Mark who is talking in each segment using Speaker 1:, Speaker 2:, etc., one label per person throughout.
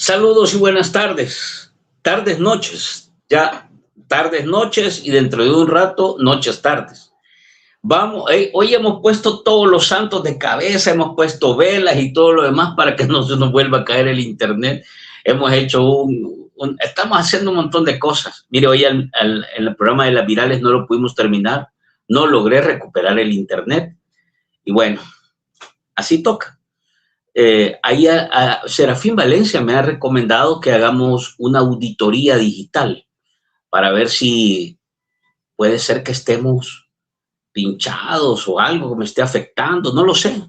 Speaker 1: Saludos y buenas tardes. Tardes, noches. Ya tardes, noches y dentro de un rato, noches, tardes. Vamos, hoy hemos puesto todos los santos de cabeza, hemos puesto velas y todo lo demás para que no se nos vuelva a caer el internet. Hemos hecho estamos haciendo un montón de cosas. Mire, hoy en el programa de las virales no lo pudimos terminar, no logré recuperar el internet y bueno, así toca. Ahí Serafín Valencia me ha recomendado que hagamos una auditoría digital para ver si puede ser que estemos pinchados o algo que me esté afectando, no lo sé.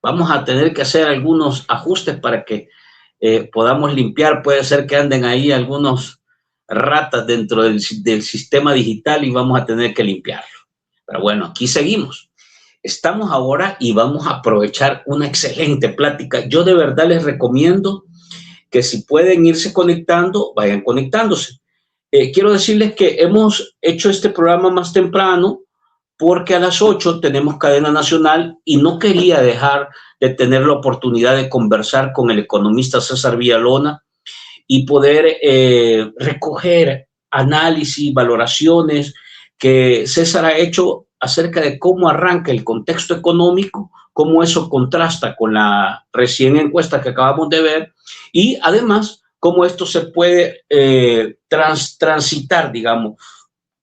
Speaker 1: Vamos a tener que hacer algunos ajustes para que podamos limpiar. Puede ser que anden ahí algunos ratas dentro del sistema digital y vamos a tener que limpiarlo. Pero bueno, aquí seguimos. Estamos ahora y vamos a aprovechar una excelente plática. Yo de verdad les recomiendo que si pueden irse conectando, vayan conectándose. Quiero decirles que hemos hecho este programa más temprano porque a las 8 tenemos cadena nacional y no quería dejar de tener la oportunidad de conversar con el economista César Villalona y poder recoger análisis, valoraciones que César ha hecho acerca de cómo arranca el contexto económico, cómo eso contrasta con la recién encuesta que acabamos de ver y además cómo esto se puede transitar, digamos,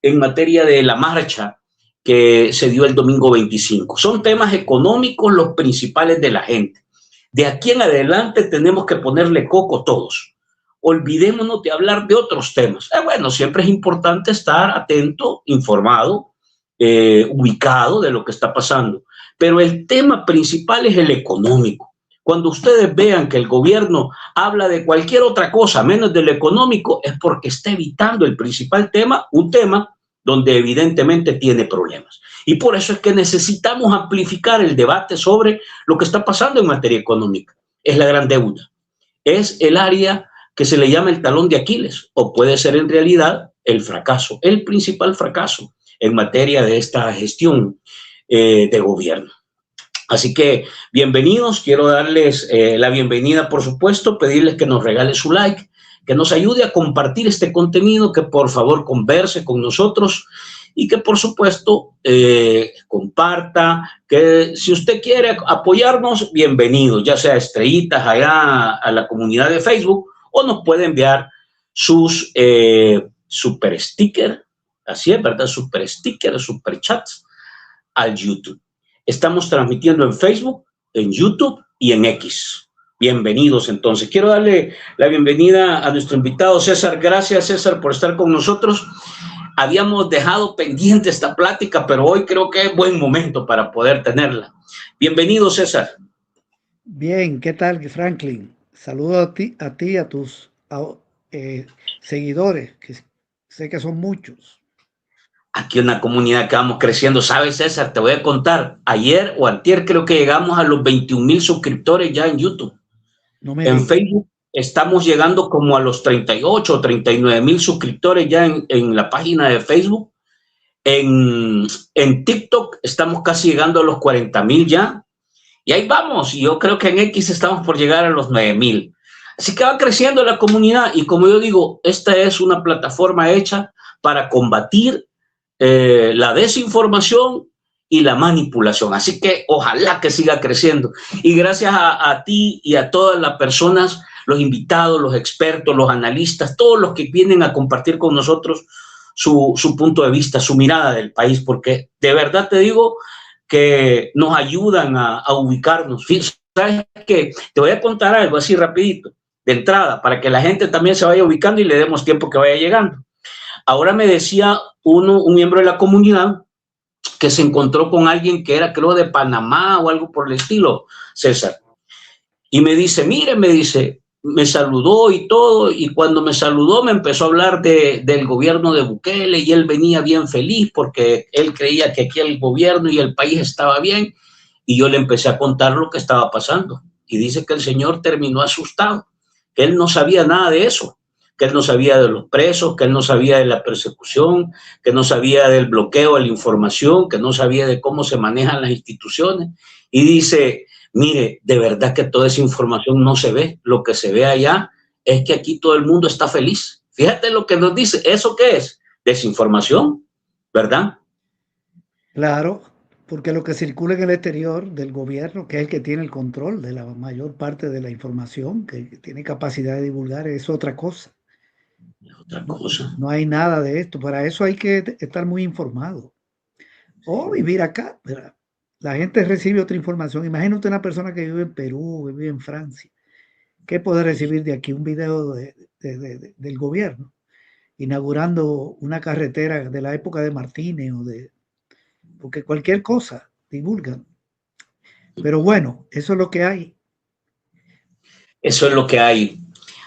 Speaker 1: en materia de la marcha que se dio el domingo 25. Son temas económicos los principales de la gente. De aquí en adelante tenemos que ponerle coco todos. Olvidémonos de hablar de otros temas. Bueno, siempre es importante estar atento, informado, ubicado de lo que está pasando. Pero el tema principal es el económico. Cuando ustedes vean que el gobierno habla de cualquier otra cosa menos del económico, es porque está evitando el principal tema, un tema donde evidentemente tiene problemas. Y por eso es que necesitamos amplificar el debate sobre lo que está pasando en materia económica. Es la gran deuda. Es el área que se le llama el talón de Aquiles, o puede ser en realidad el fracaso, el principal fracaso en materia de esta gestión de gobierno. Así que bienvenidos, quiero darles la bienvenida, por supuesto, pedirles que nos regale su like, que nos ayude a compartir este contenido, que por favor converse con nosotros y que por supuesto comparta, que si usted quiere apoyarnos, bienvenido, ya sea estrellitas allá a la comunidad de Facebook o nos puede enviar sus super stickers, así es, ¿verdad? Super stickers, super chats al YouTube. Estamos transmitiendo en Facebook, en YouTube y en X. Bienvenidos, entonces. Quiero darle la bienvenida a nuestro invitado César. Gracias, César, por estar con nosotros. Habíamos dejado pendiente esta plática, pero hoy creo que es buen momento para poder tenerla. Bienvenido, César.
Speaker 2: Bien, ¿qué tal, Franklin? Saludo a ti y a tus seguidores, que sé que son muchos.
Speaker 1: Aquí una comunidad que vamos creciendo. ¿Sabes, César? Te voy a contar. Ayer o antier creo que llegamos a los 21,000 suscriptores ya en YouTube. En Facebook estamos llegando como a los 38 o 39,000 suscriptores ya en la página de Facebook. En TikTok estamos casi llegando a los 40,000 ya. Y ahí vamos. Y yo creo que en X estamos por llegar a los 9,000. Así que va creciendo la comunidad. Y como yo digo, esta es una plataforma hecha para combatir la desinformación y la manipulación. Así que ojalá que siga creciendo. Y gracias a ti y a todas las personas, los invitados, los expertos, los analistas, todos los que vienen a compartir con nosotros su punto de vista, su mirada del país, porque de verdad te digo que nos ayudan a ubicarnos. ¿Sabes qué? Te voy a contar algo así rapidito, de entrada, para que la gente también se vaya ubicando y le demos tiempo que vaya llegando. Ahora me decía un miembro de la comunidad que se encontró con alguien que era, creo, de Panamá o algo por el estilo, César. Y me dice, mire, me saludó y todo, y cuando me saludó me empezó a hablar del gobierno de Bukele y él venía bien feliz porque él creía que aquí el gobierno y el país estaba bien, y yo le empecé a contar lo que estaba pasando. Y dice que el señor terminó asustado, que él no sabía nada de eso, que él no sabía de los presos, que él no sabía de la persecución, que no sabía del bloqueo a la información, que no sabía de cómo se manejan las instituciones. Y dice, mire, de verdad que toda esa información no se ve. Lo que se ve allá es que aquí todo el mundo está feliz. Fíjate lo que nos dice. ¿Eso qué es? Desinformación, ¿verdad?
Speaker 2: Claro, porque lo que circula en el exterior del gobierno, que es el que tiene el control de la mayor parte de la información, que tiene capacidad de divulgar, es otra cosa.
Speaker 1: Es otra
Speaker 2: No,
Speaker 1: cosa.
Speaker 2: no hay nada de esto. Para eso hay que estar muy informado o vivir acá. ¿Verdad? La gente recibe otra información. Imagínate una persona que vive en Perú, que vive en Francia. ¿Qué puede recibir de aquí? Un video del gobierno inaugurando una carretera de la época de Martínez porque cualquier cosa divulgan. Pero bueno, eso es lo que hay.
Speaker 1: Eso es lo que hay.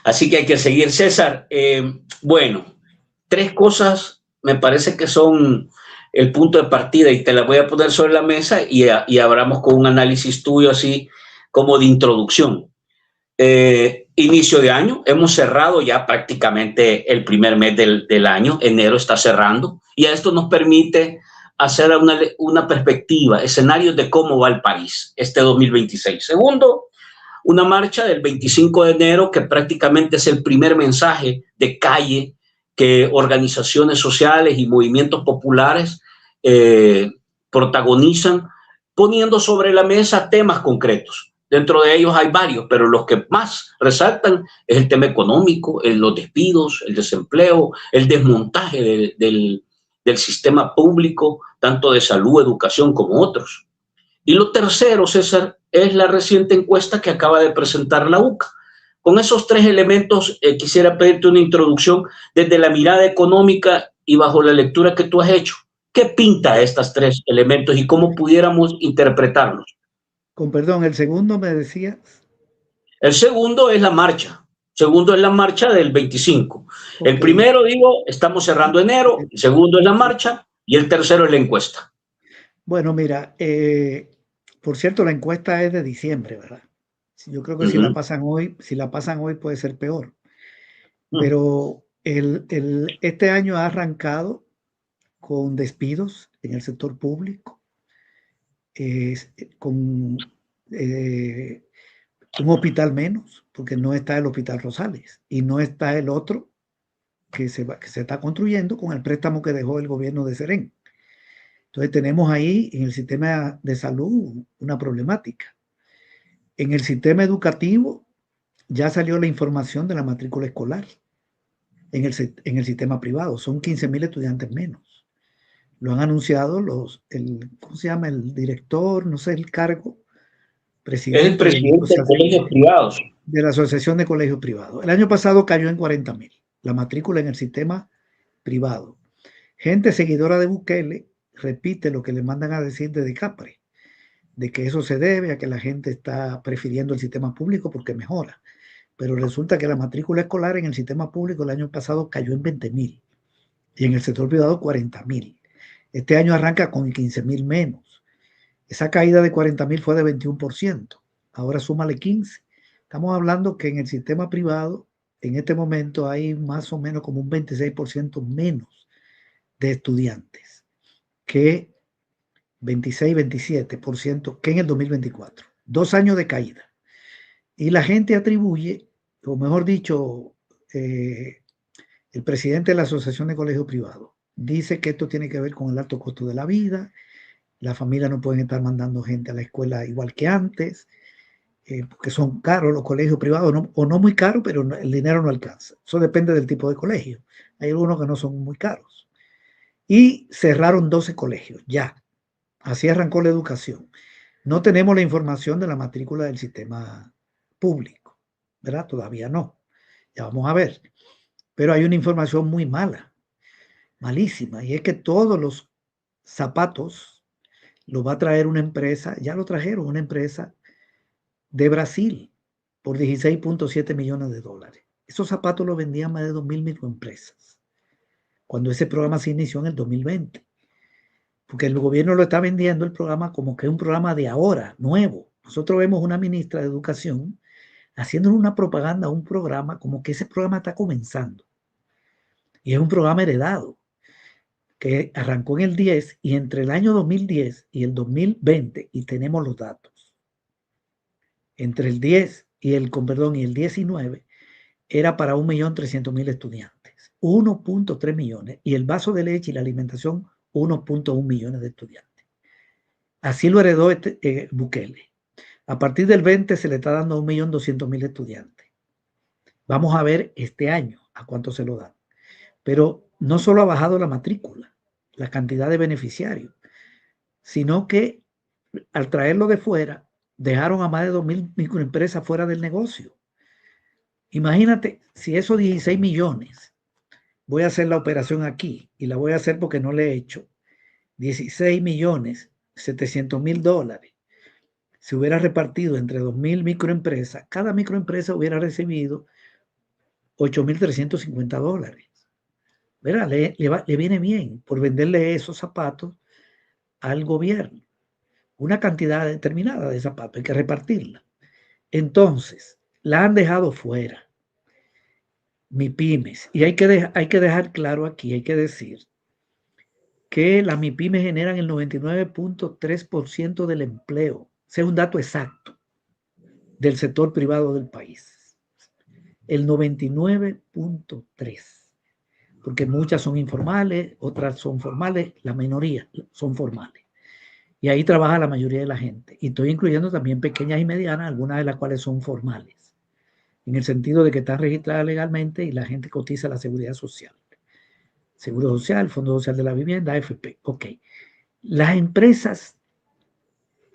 Speaker 1: Así que hay que seguir, César. Bueno, tres cosas me parece que son el punto de partida y te las voy a poner sobre la mesa y abramos con un análisis tuyo así como de introducción. Inicio de año, hemos cerrado ya prácticamente el primer mes del año, enero está cerrando y a esto nos permite hacer una perspectiva, escenarios de cómo va el país este 2026. Segundo, una marcha del 25 de enero que prácticamente es el primer mensaje de calle que organizaciones sociales y movimientos populares protagonizan, poniendo sobre la mesa temas concretos. Dentro de ellos hay varios, pero los que más resaltan es el tema económico, los despidos, el desempleo, el desmontaje del sistema público, tanto de salud, educación como otros. Y lo tercero, César, es la reciente encuesta que acaba de presentar la UCA. Con esos tres elementos quisiera pedirte una introducción desde la mirada económica y bajo la lectura que tú has hecho. ¿Qué pinta estos tres elementos y cómo pudiéramos interpretarlos?
Speaker 2: Con perdón, el segundo me decías.
Speaker 1: El segundo es la marcha. Segundo es la marcha del 25.
Speaker 2: Ok.
Speaker 1: El primero, digo, estamos cerrando enero. El segundo es la marcha y el tercero es la encuesta.
Speaker 2: Bueno, mira, por cierto, la encuesta es de diciembre, ¿verdad? Yo creo que si la pasan hoy puede ser peor. Pero este año ha arrancado con despidos en el sector público, con un hospital menos, porque no está el Hospital Rosales y no está el otro que se está construyendo con el préstamo que dejó el gobierno de Serén. Entonces tenemos ahí en el sistema de salud una problemática. En el sistema educativo ya salió la información de la matrícula escolar en el sistema privado. Son 15,000 estudiantes menos. Lo han anunciado ¿cómo se llama? El director, no sé el cargo,
Speaker 1: Es el presidente de colegios privados.
Speaker 2: De la Asociación de Colegios Privados. El año pasado cayó en 40,000 la matrícula en el sistema privado. Gente seguidora de Bukele repite lo que le mandan a decir desde Capre, de que eso se debe a que la gente está prefiriendo el sistema público porque mejora. Pero resulta que la matrícula escolar en el sistema público el año pasado cayó en 20,000 y en el sector privado 40,000. Este año arranca con 15,000 menos. Esa caída de 40,000 fue de 21%. Ahora súmale 15. Estamos hablando que en el sistema privado en este momento hay más o menos como un 26% menos de estudiantes que 26-27% que en el 2024. 2 años de caída. Y la gente atribuye, o mejor dicho, el presidente de la Asociación de Colegios Privados dice que esto tiene que ver con el alto costo de la vida, las familias no pueden estar mandando gente a la escuela igual que antes, porque son caros los colegios privados, o no muy caros, pero el dinero no alcanza. Eso depende del tipo de colegio. Hay algunos que no son muy caros. Y cerraron 12 colegios, ya. Así arrancó la educación. No tenemos la información de la matrícula del sistema público, ¿verdad? Todavía no. Ya vamos a ver. Pero hay una información muy mala, malísima, y es que todos los zapatos los va a traer una empresa, ya lo trajeron, una empresa de Brasil por 16.7 millones de dólares. Esos zapatos los vendían más de 2,000 microempresas cuando ese programa se inició en el 2020. Porque el gobierno lo está vendiendo el programa como que es un programa de ahora, nuevo. Nosotros vemos una ministra de Educación haciendo una propaganda a un programa como que ese programa está comenzando. Y es un programa heredado que arrancó en el 10 y entre el año 2010 y el 2020, y tenemos los datos, entre el 10 y el 19, era para 1.300.000 estudiantes, 1.3 millones, y el vaso de leche y la alimentación 1.1 millones de estudiantes. Así lo heredó Bukele. A partir del 20 se le está dando a 1.200.000 estudiantes. Vamos a ver este año a cuánto se lo dan. Pero no solo ha bajado la matrícula, la cantidad de beneficiarios, sino que al traerlo de fuera, dejaron a más de 2.000 microempresas fuera del negocio. Imagínate, si esos 16 millones, voy a hacer la operación aquí y la voy a hacer porque no le he hecho, 16.700.000 dólares, se hubiera repartido entre 2.000 microempresas, cada microempresa hubiera recibido 8.350 dólares. ¿Verdad? Le viene bien por venderle esos zapatos al gobierno. Una cantidad determinada de zapatos, hay que repartirla. Entonces, la han dejado fuera. MIPYMES. Y hay que dejar claro aquí, hay que decir que las MIPYMES generan el 99.3% del empleo. Ese es un dato exacto del sector privado del país. El 99.3%. Porque muchas son informales, otras son formales, la mayoría son formales. Y ahí trabaja la mayoría de la gente. Y estoy incluyendo también pequeñas y medianas, algunas de las cuales son formales, en el sentido de que están registradas legalmente y la gente cotiza la seguridad social. Seguro Social, Fondo Social de la Vivienda, AFP. Ok. Las empresas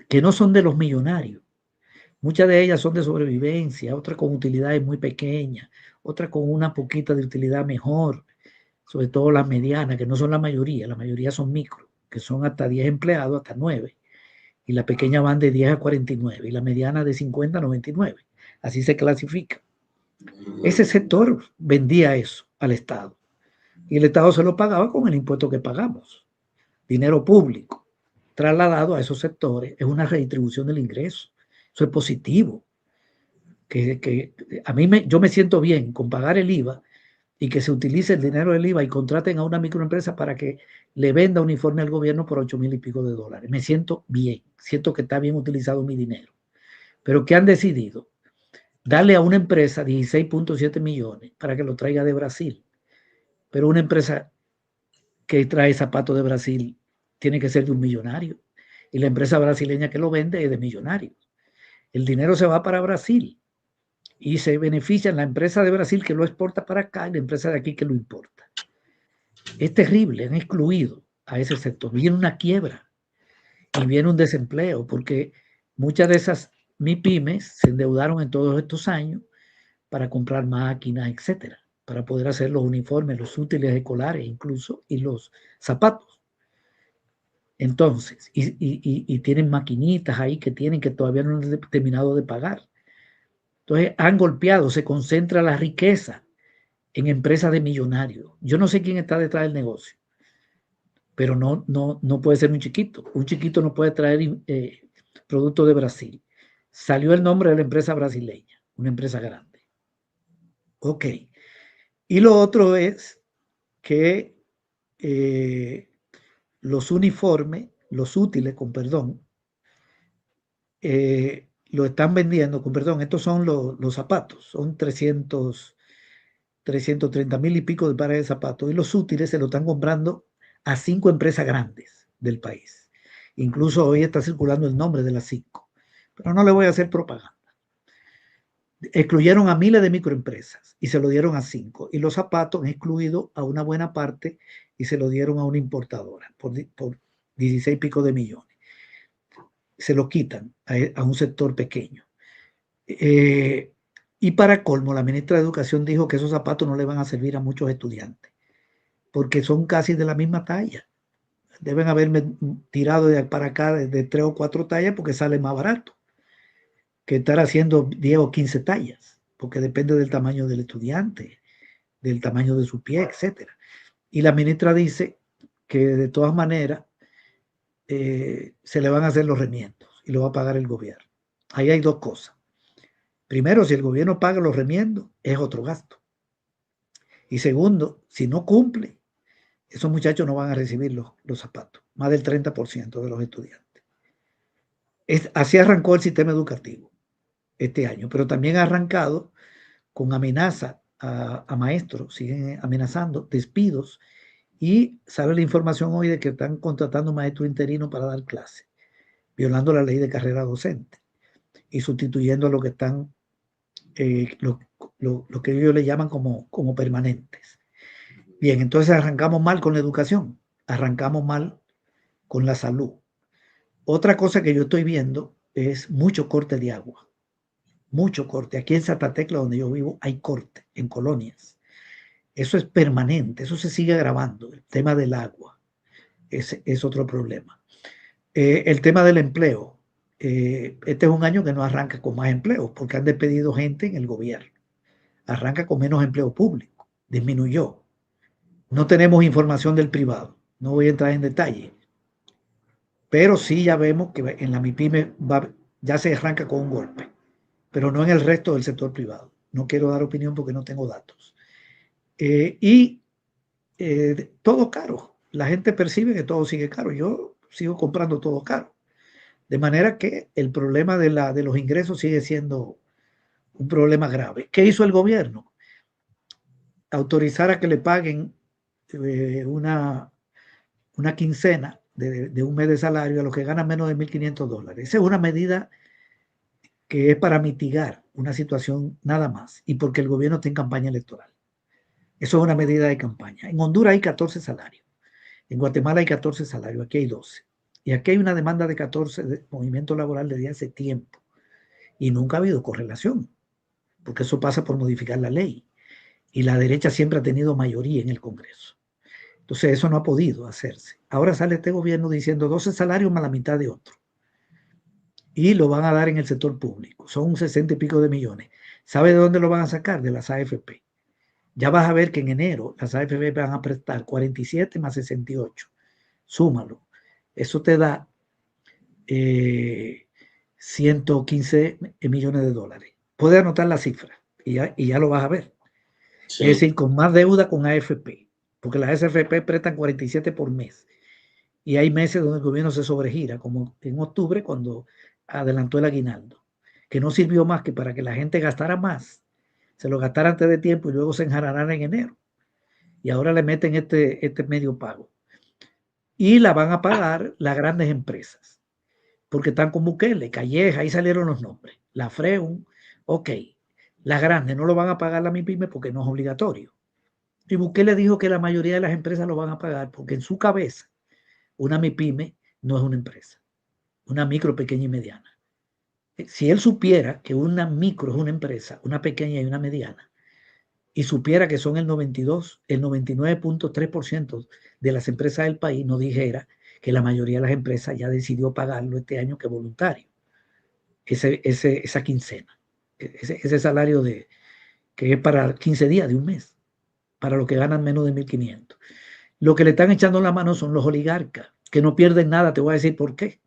Speaker 2: que no son de los millonarios, muchas de ellas son de sobrevivencia, otras con utilidades muy pequeñas, otras con una poquita de utilidad mejor, sobre todo las medianas, que no son la mayoría son micro, que son hasta 10 empleados, hasta 9, y las pequeñas van de 10 a 49, y la mediana de 50 a 99. Así se clasifica. Ese sector vendía eso al Estado, y el Estado se lo pagaba con el impuesto que pagamos. Dinero público trasladado a esos sectores es una redistribución del ingreso. Eso es positivo. A mí yo me siento bien con pagar el IVA y que se utilice el dinero del IVA y contraten a una microempresa para que le venda uniforme al gobierno por 8.000 y pico de dólares. Me siento bien, siento que está bien utilizado mi dinero. Pero ¿qué han decidido? Darle a una empresa 16.7 millones para que lo traiga de Brasil. Pero una empresa que trae zapatos de Brasil tiene que ser de un millonario. Y la empresa brasileña que lo vende es de millonarios. El dinero se va para Brasil y se beneficia la empresa de Brasil que lo exporta para acá y la empresa de aquí que lo importa. Es terrible, han excluido a ese sector. Viene una quiebra y viene un desempleo porque muchas de esas MIPYMES se endeudaron en todos estos años para comprar máquinas, etcétera, para poder hacer los uniformes, los útiles escolares incluso y los zapatos. Entonces, y tienen maquinitas ahí que todavía no han terminado de pagar. Entonces, han golpeado, se concentra la riqueza en empresas de millonarios. Yo no sé quién está detrás del negocio, pero no puede ser un chiquito. Un chiquito no puede traer productos de Brasil. Salió el nombre de la empresa brasileña, una empresa grande. Ok. Y lo otro es que los uniformes, los útiles, con perdón, lo están vendiendo, con perdón, estos son los zapatos, son 330.000 y pico de pares de zapatos, y los útiles se lo están comprando a 5 empresas grandes del país. Incluso hoy está circulando el nombre de las 5, pero no le voy a hacer propaganda. Excluyeron a miles de microempresas y se lo dieron a 5, y los zapatos han excluido a una buena parte y se lo dieron a una importadora por 16 y pico de millones. Se lo quitan a un sector pequeño. Y para colmo, la ministra de Educación dijo que esos zapatos no le van a servir a muchos estudiantes, porque son casi de la misma talla. Deben haberme tirado para acá de 3 o 4 tallas porque sale más barato que estar haciendo 10 o 15 tallas, porque depende del tamaño del estudiante, del tamaño de su pie, etc. Y la ministra dice que de todas maneras se le van a hacer los remiendos y lo va a pagar el gobierno. Ahí hay dos cosas. Primero, si el gobierno paga los remiendos, es otro gasto. Y segundo, si no cumple, esos muchachos no van a recibir los zapatos, más del 30% de los estudiantes. Así arrancó el sistema educativo este año, pero también ha arrancado con amenaza a maestros, siguen amenazando, despidos, y sale la información hoy de que están contratando maestros interinos para dar clases, violando la ley de carrera docente y sustituyendo a lo que están, lo que ellos le llaman como permanentes. Bien, entonces arrancamos mal con la educación, arrancamos mal con la salud. Otra cosa que yo estoy viendo es mucho corte de agua, mucho corte. Aquí en Santa Tecla, donde yo vivo, hay corte en colonias. Eso es permanente, eso se sigue agravando. El tema del agua es otro problema. El tema del empleo. Este es un año que no arranca con más empleos porque han despedido gente en el gobierno. Arranca con menos empleo público, disminuyó. No tenemos información del privado, no voy a entrar en detalle, pero sí ya vemos que en la MIPYME ya se arranca con un golpe, pero no en el resto del sector privado. No quiero dar opinión porque no tengo datos. Todo caro. La gente percibe que todo sigue caro. Yo sigo comprando todo caro. De manera que el problema de los ingresos sigue siendo un problema grave. ¿Qué hizo el gobierno? Autorizar a que le paguen una quincena de un mes de salario a los que ganan menos de $1,500. Esa es una medida que es para mitigar una situación nada más y porque el gobierno está en campaña electoral. Eso es una medida de campaña. En Honduras hay 14 salarios. En Guatemala hay 14 salarios. Aquí hay 12. Y aquí hay una demanda de 14 de movimiento laboral desde hace tiempo. Y nunca ha habido correlación, porque eso pasa por modificar la ley. Y la derecha siempre ha tenido mayoría en el Congreso. Entonces eso no ha podido hacerse. Ahora sale este gobierno diciendo 12 salarios más la mitad de otro. Y lo van a dar en el sector público. Son 60 y pico de millones. ¿Sabe de dónde lo van a sacar? De las AFP. Ya vas a ver que en enero las AFP van a prestar 47 más 68. Súmalo. Eso te da 115 millones de dólares. Puedes anotar la cifra y ya lo vas a ver. Sí. Es decir, con más deuda con AFP, porque las AFP prestan 47 por mes. Y hay meses donde el gobierno se sobregira, como en octubre cuando adelantó el aguinaldo, que no sirvió más que para que la gente gastara más, se lo gastara antes de tiempo y luego se enjararán en enero. Y ahora le meten este medio pago. Y la van a pagar las grandes empresas, porque están con Bukele, Calleja, ahí salieron los nombres. La Freun, ok. Las grandes no lo van a pagar la MIPYME porque no es obligatorio. Y Bukele dijo que la mayoría de las empresas lo van a pagar porque en su cabeza una MIPYME no es una empresa, una micro, pequeña y mediana. Si él supiera que una micro es una empresa, una pequeña y una mediana, y supiera que son el 99.3% de las empresas del país, no dijera que la mayoría de las empresas ya decidió pagarlo este año que voluntario. Esa quincena, ese salario que es para 15 días de un mes, para los que ganan menos de 1,500. Lo que le están echando la mano son los oligarcas, que no pierden nada, te voy a decir por qué.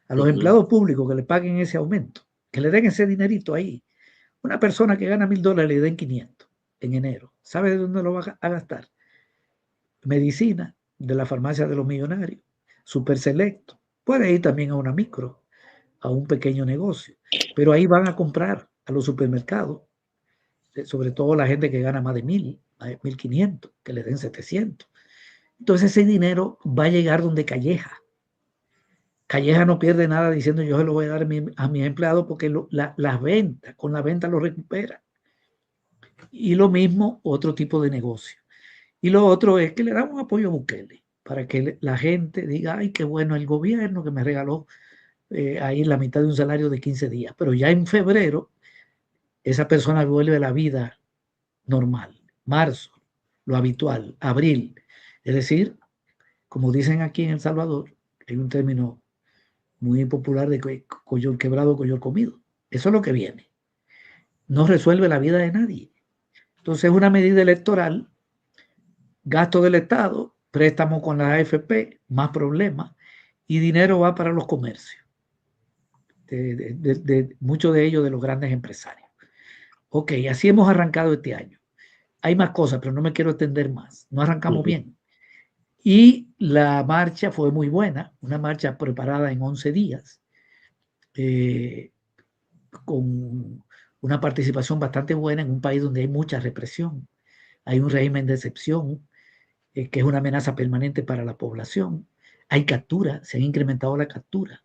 Speaker 2: A los empleados públicos que le paguen ese aumento, que le den ese dinerito ahí. Una persona que gana $1,000 le den 500 en enero. ¿Sabe de dónde lo va a gastar? Medicina, de la farmacia de los millonarios, super selecto. Puede ir también a una micro, a un pequeño negocio, pero ahí van a comprar a los supermercados, sobre todo la gente que gana más de 1,500, que le den 700. Entonces ese dinero va a llegar donde Calleja. Calleja no pierde nada diciendo yo se lo voy a dar a mis empleados porque las ventas, con la venta lo recupera. Y lo mismo otro tipo de negocio. Y lo otro es que le damos apoyo a Bukele para que la gente diga, ay, qué bueno el gobierno que me regaló ahí la mitad de un salario de 15 días. Pero ya en febrero esa persona vuelve a la vida normal. Marzo, lo habitual. Abril. Es decir, como dicen aquí en El Salvador, hay un término muy popular de collor quebrado, collor comido. Eso es lo que viene. No resuelve la vida de nadie. Entonces es una medida electoral, gasto del Estado, préstamo con la AFP, más problemas, y dinero va para los comercios, muchos de ellos de los grandes empresarios. Ok, así hemos arrancado este año. Hay más cosas, pero no me quiero extender más. No arrancamos bien. Y la marcha fue muy buena, una marcha preparada en 11 días, con una participación bastante buena en un país donde hay mucha represión. Hay un régimen de excepción que es una amenaza permanente para la población. Hay captura, se han incrementado la captura.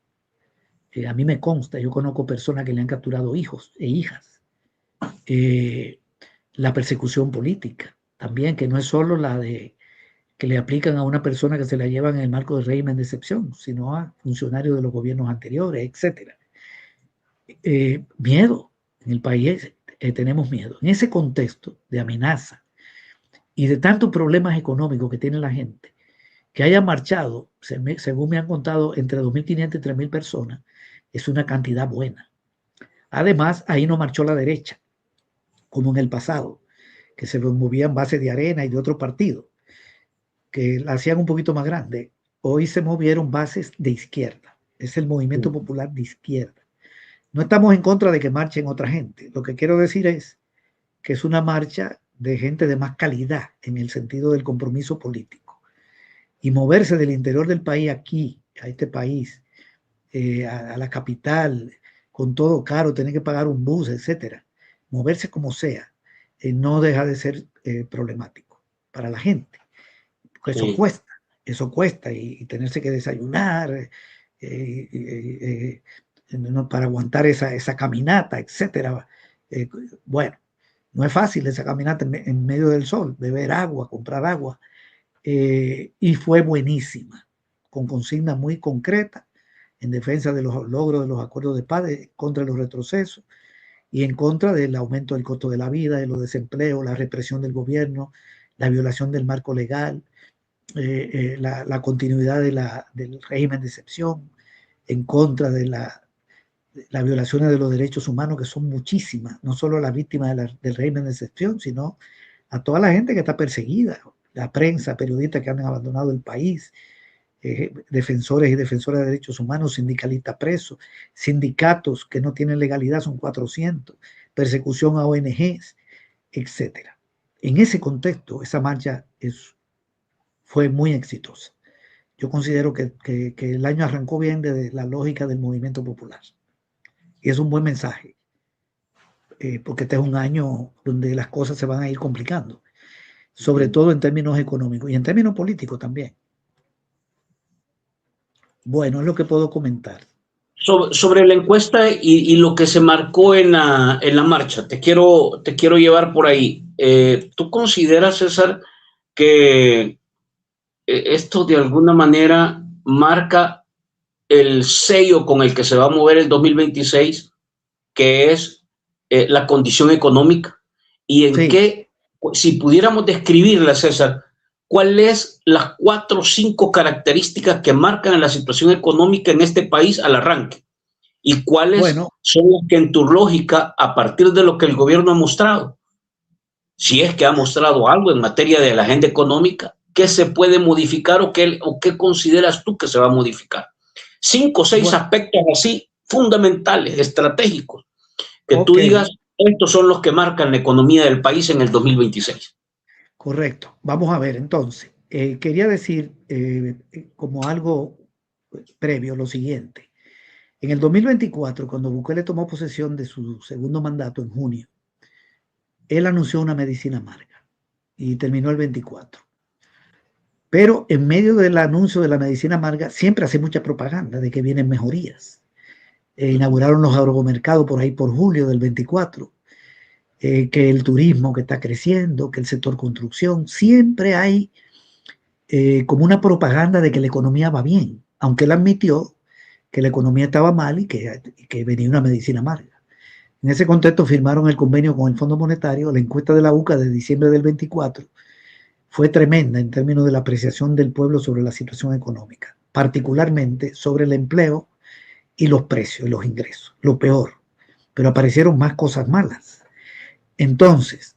Speaker 2: A mí me consta, yo conozco personas que le han capturado hijos e hijas. La persecución política también, que no es solo la de que le aplican a una persona que se la llevan en el marco del régimen de excepción, sino a funcionarios de los gobiernos anteriores, etc. Miedo. En el país tenemos miedo. En ese contexto de amenaza y de tantos problemas económicos que tiene la gente, que haya marchado, según me han contado, entre 2.500 y 3.000 personas, es una cantidad buena. Además, ahí no marchó la derecha, como en el pasado, que se movían bases de Arena y de otro partido, que la hacían un poquito más grande. Hoy se movieron bases de izquierda. Es el movimiento popular de izquierda. No estamos en contra de que marchen otra gente. Lo que quiero decir es que es una marcha de gente de más calidad en el sentido del compromiso político. Y moverse del interior del país aquí, a este país, a la capital, con todo caro, tener que pagar un bus, etcétera. Moverse como sea, no deja de ser problemático para la gente. Eso cuesta y tenerse que desayunar para aguantar esa caminata, etcétera. Bueno, no es fácil esa caminata en medio del sol, beber agua, comprar agua, y fue buenísima, con consignas muy concretas en defensa de los logros de los acuerdos de paz, contra los retrocesos y en contra del aumento del costo de la vida, de los desempleos, la represión del gobierno, la violación del marco legal, la continuidad del régimen de excepción, en contra de las violaciones de los derechos humanos, que son muchísimas, no solo a las víctimas del régimen de excepción, sino a toda la gente que está perseguida, la prensa, periodistas que han abandonado el país, defensores y defensoras de derechos humanos, sindicalistas presos, sindicatos que no tienen legalidad, son 400, persecución a ONGs, etc. En ese contexto, esa marcha fue muy exitosa. Yo considero que el año arrancó bien desde la lógica del movimiento popular. Y es un buen mensaje, porque este es un año donde las cosas se van a ir complicando, sobre todo en términos económicos y en términos políticos también. Bueno, es lo que puedo comentar.
Speaker 1: Sobre la encuesta y lo que se marcó en la marcha, te quiero llevar por ahí. ¿Tú consideras, César, que esto de alguna manera marca el sello con el que se va a mover el 2026, que es la condición económica? Y en qué, si pudiéramos describirla, César, ¿cuáles las 4 o 5 características que marcan la situación económica en este país al arranque? ¿Y cuáles son las que en tu lógica, a partir de lo que el gobierno ha mostrado, si es que ha mostrado algo en materia de la agenda económica, qué se puede modificar o qué consideras tú que se va a modificar? 5 o 6 aspectos así fundamentales, estratégicos, que tú digas, estos son los que marcan la economía del país en el 2026.
Speaker 2: Correcto. Vamos a ver, entonces, quería decir como algo previo lo siguiente. En el 2024, cuando Bukele tomó posesión de su segundo mandato en junio, él anunció una medicina amarga y terminó el 24. Pero en medio del anuncio de la medicina amarga siempre hace mucha propaganda de que vienen mejorías. Inauguraron los agromercados por ahí por julio del 24, que el turismo que está creciendo, que el sector construcción, siempre hay como una propaganda de que la economía va bien, aunque él admitió que la economía estaba mal y que venía una medicina amarga. En ese contexto firmaron el convenio con el Fondo Monetario. La encuesta de la UCA de diciembre del 24 fue tremenda en términos de la apreciación del pueblo sobre la situación económica, particularmente sobre el empleo y los precios y los ingresos, lo peor. Pero aparecieron más cosas malas. Entonces,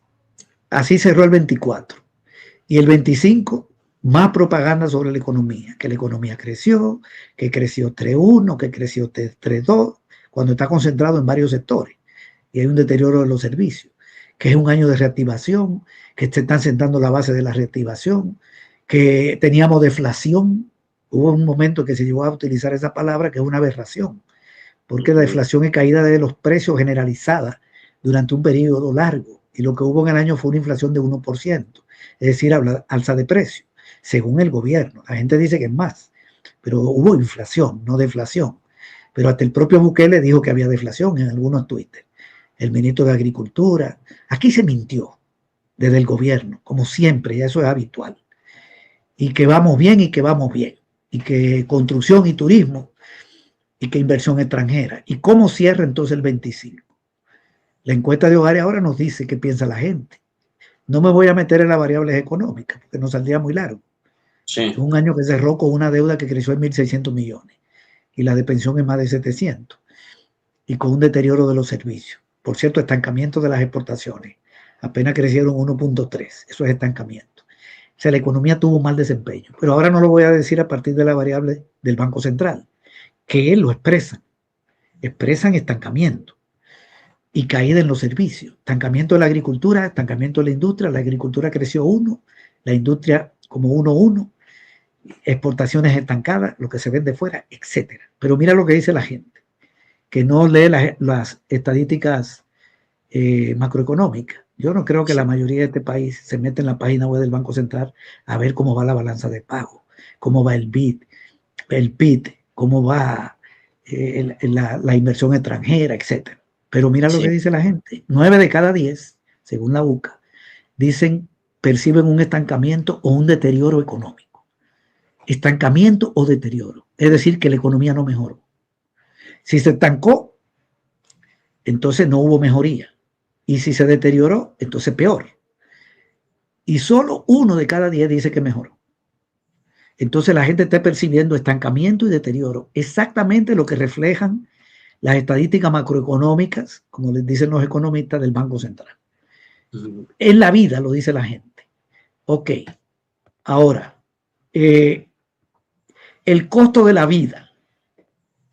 Speaker 2: así cerró el 24. Y el 25, más propaganda sobre la economía, que la economía creció, que creció 3.1, que creció 3.2, cuando está concentrado en varios sectores y hay un deterioro de los servicios, que es un año de reactivación, que se están sentando la base de la reactivación, que teníamos deflación. Hubo un momento que se llegó a utilizar esa palabra, que es una aberración, porque la deflación es caída de los precios generalizada durante un periodo largo. Y lo que hubo en el año fue una inflación de 1%, es decir, alza de precios, según el gobierno. La gente dice que es más, pero hubo inflación, no deflación. Pero hasta el propio Bukele dijo que había deflación en algunos Twitter. El ministro de Agricultura. Aquí se mintió desde el gobierno, como siempre, ya eso es habitual. Y que vamos bien y que vamos bien. Y que construcción y turismo y que inversión extranjera. ¿Y cómo cierra entonces el 25? La encuesta de hogares ahora nos dice qué piensa la gente. No me voy a meter en las variables económicas porque nos saldría muy largo.
Speaker 1: Sí.
Speaker 2: Es un año que cerró con una deuda que creció en 1.600 millones y la de pensión es más de 700 y con un deterioro de los servicios. Por cierto, estancamiento de las exportaciones. Apenas crecieron 1.3. Eso es estancamiento. O sea, la economía tuvo mal desempeño. Pero ahora no lo voy a decir a partir de la variable del Banco Central, que lo expresan. Expresan estancamiento y caída en los servicios. Estancamiento de la agricultura, estancamiento de la industria. La agricultura creció 1, la industria como 1,1, exportaciones estancadas, lo que se vende fuera, etc. Pero mira lo que dice la gente, que no lee las estadísticas macroeconómicas. Yo no creo que la mayoría de este país se mete en la página web del Banco Central a ver cómo va la balanza de pago, cómo va el PIB, cómo va la inversión extranjera, etc. Pero mira lo que dice la gente. 9 de cada 10, según la UCA, dicen, perciben un estancamiento o un deterioro económico. Estancamiento o deterioro. Es decir, que la economía no mejoró. Si se estancó, entonces no hubo mejoría. Y si se deterioró, entonces peor. Y solo 1 de cada 10 dice que mejoró. Entonces la gente está percibiendo estancamiento y deterioro. Exactamente lo que reflejan las estadísticas macroeconómicas, como les dicen los economistas del Banco Central. En la vida lo dice la gente. Ok, ahora, el costo de la vida.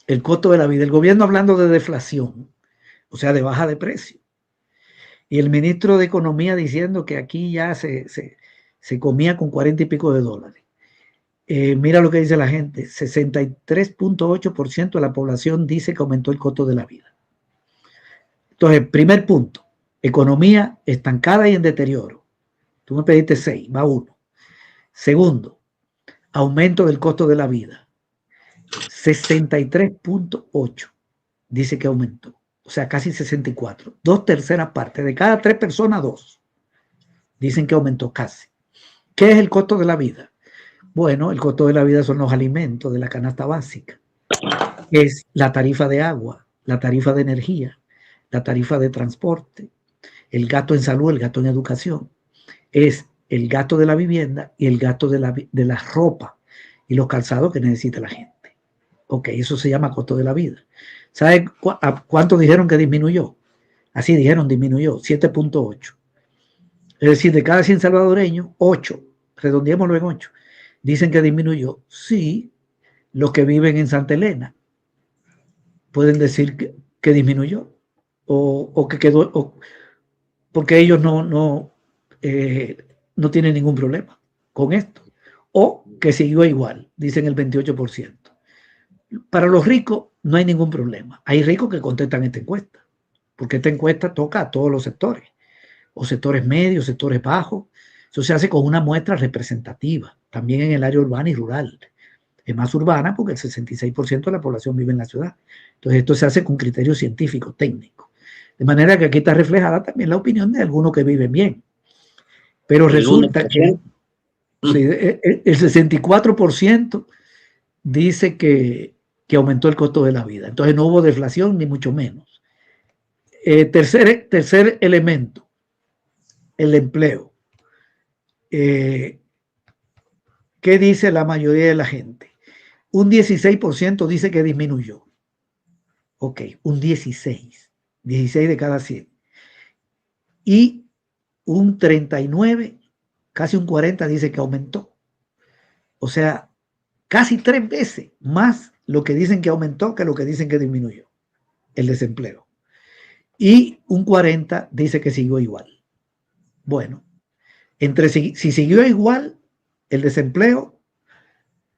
Speaker 2: El costo de la vida. El gobierno hablando de deflación, o sea, de baja de precio. Y el ministro de Economía diciendo que aquí ya se comía con 40 y pico de dólares. Mira lo que dice la gente. 63.8% de la población dice que aumentó el costo de la vida. Entonces, primer punto, economía estancada y en deterioro. Tú me pediste 6, va 1. Segundo, aumento del costo de la vida. 63.8 dice que aumentó. O sea, casi 64. 2/3 partes. De cada 3 personas, 2 dicen que aumentó casi. ¿Qué es el costo de la vida? Bueno, el costo de la vida son los alimentos de la canasta básica. Es la tarifa de agua, la tarifa de energía, la tarifa de transporte, el gasto en salud, el gasto en educación. Es el gasto de la vivienda y el gasto de la ropa y los calzados que necesita la gente. Ok, eso se llama costo de la vida. ¿Sabe cuánto dijeron que disminuyó? Así dijeron, disminuyó, 7.8. Es decir, de cada 100 salvadoreños, 8, redondeémoslo en 8, dicen que disminuyó. Sí, los que viven en Santa Elena pueden decir que disminuyó o que quedó, porque ellos no tienen ningún problema con esto. O que siguió igual, dicen el 28%. Para los ricos no hay ningún problema. Hay ricos que contestan esta encuesta, porque esta encuesta toca a todos los sectores, o sectores medios, sectores bajos. Eso se hace con una muestra representativa, también en el área urbana y rural. Es más urbana porque el 66% de la población vive en la ciudad. Entonces esto se hace con criterios científicos, técnicos. De manera que aquí está reflejada también la opinión de algunos que viven bien. Pero resulta que el 64% dice que aumentó el costo de la vida. Entonces no hubo deflación ni mucho menos. Tercer elemento, el empleo. ¿Qué dice la mayoría de la gente? Un 16% dice que disminuyó. Ok, un 16 de cada 100. Y un 39, casi un 40 dice que aumentó. O sea, casi 3 veces más lo que dicen que aumentó que lo que dicen que disminuyó el desempleo. Y un 40 dice que siguió igual. Bueno, si siguió igual el desempleo,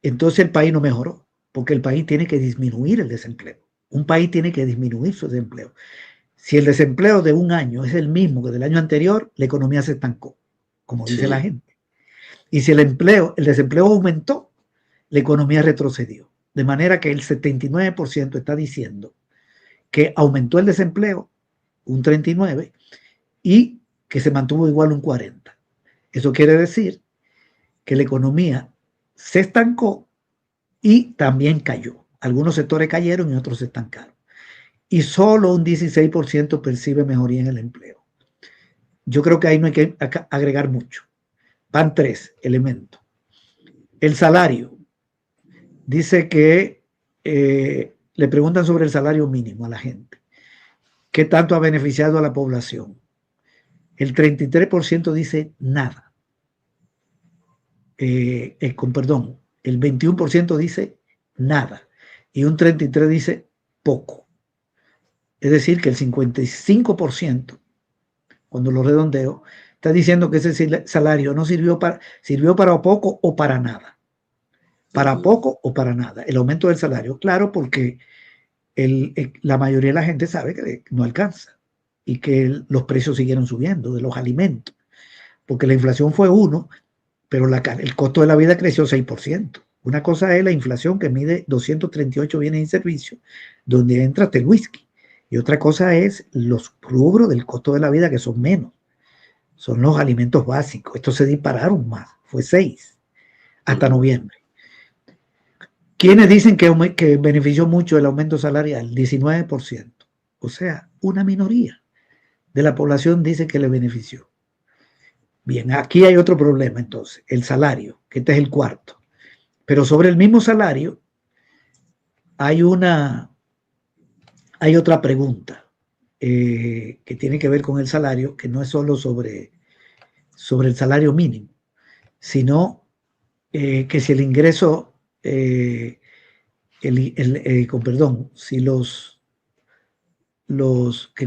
Speaker 2: entonces el país no mejoró, porque el país tiene que disminuir el desempleo. Un país tiene que disminuir su desempleo. Si el desempleo de un año es el mismo que del año anterior, la economía se estancó, como dice la gente. Y si el desempleo aumentó, la economía retrocedió. De manera que el 79% está diciendo que aumentó el desempleo un 39% y que se mantuvo igual un 40%. Eso quiere decir que la economía se estancó y también cayó. Algunos sectores cayeron y otros se estancaron. Y solo un 16% percibe mejoría en el empleo. Yo creo que ahí no hay que agregar mucho. Van 3 elementos. El salario. Dice que le preguntan sobre el salario mínimo a la gente. ¿Qué tanto ha beneficiado a la población? El 33% dice nada. Perdón, el 21% dice nada y un 33% dice poco. Es decir, que el 55%, cuando lo redondeo, está diciendo que ese salario no sirvió para poco o para nada. Para poco o para nada. El aumento del salario, claro, porque la mayoría de la gente sabe que no alcanza y que los precios siguieron subiendo de los alimentos, porque la inflación fue 1%, pero el costo de la vida creció 6%. Una cosa es la inflación que mide 238 bienes y servicios, donde entra hasta el whisky. Y otra cosa es los rubros del costo de la vida que son menos. Son los alimentos básicos. Estos se dispararon más. Fue 6 hasta noviembre. ¿Quiénes dicen que benefició mucho el aumento salarial? 19%. O sea, una minoría de la población dice que le benefició. Bien, aquí hay otro problema entonces, el salario, que este es el cuarto. Pero sobre el mismo salario hay otra pregunta que tiene que ver con el salario, que no es solo sobre el salario mínimo, sino que si el ingreso, si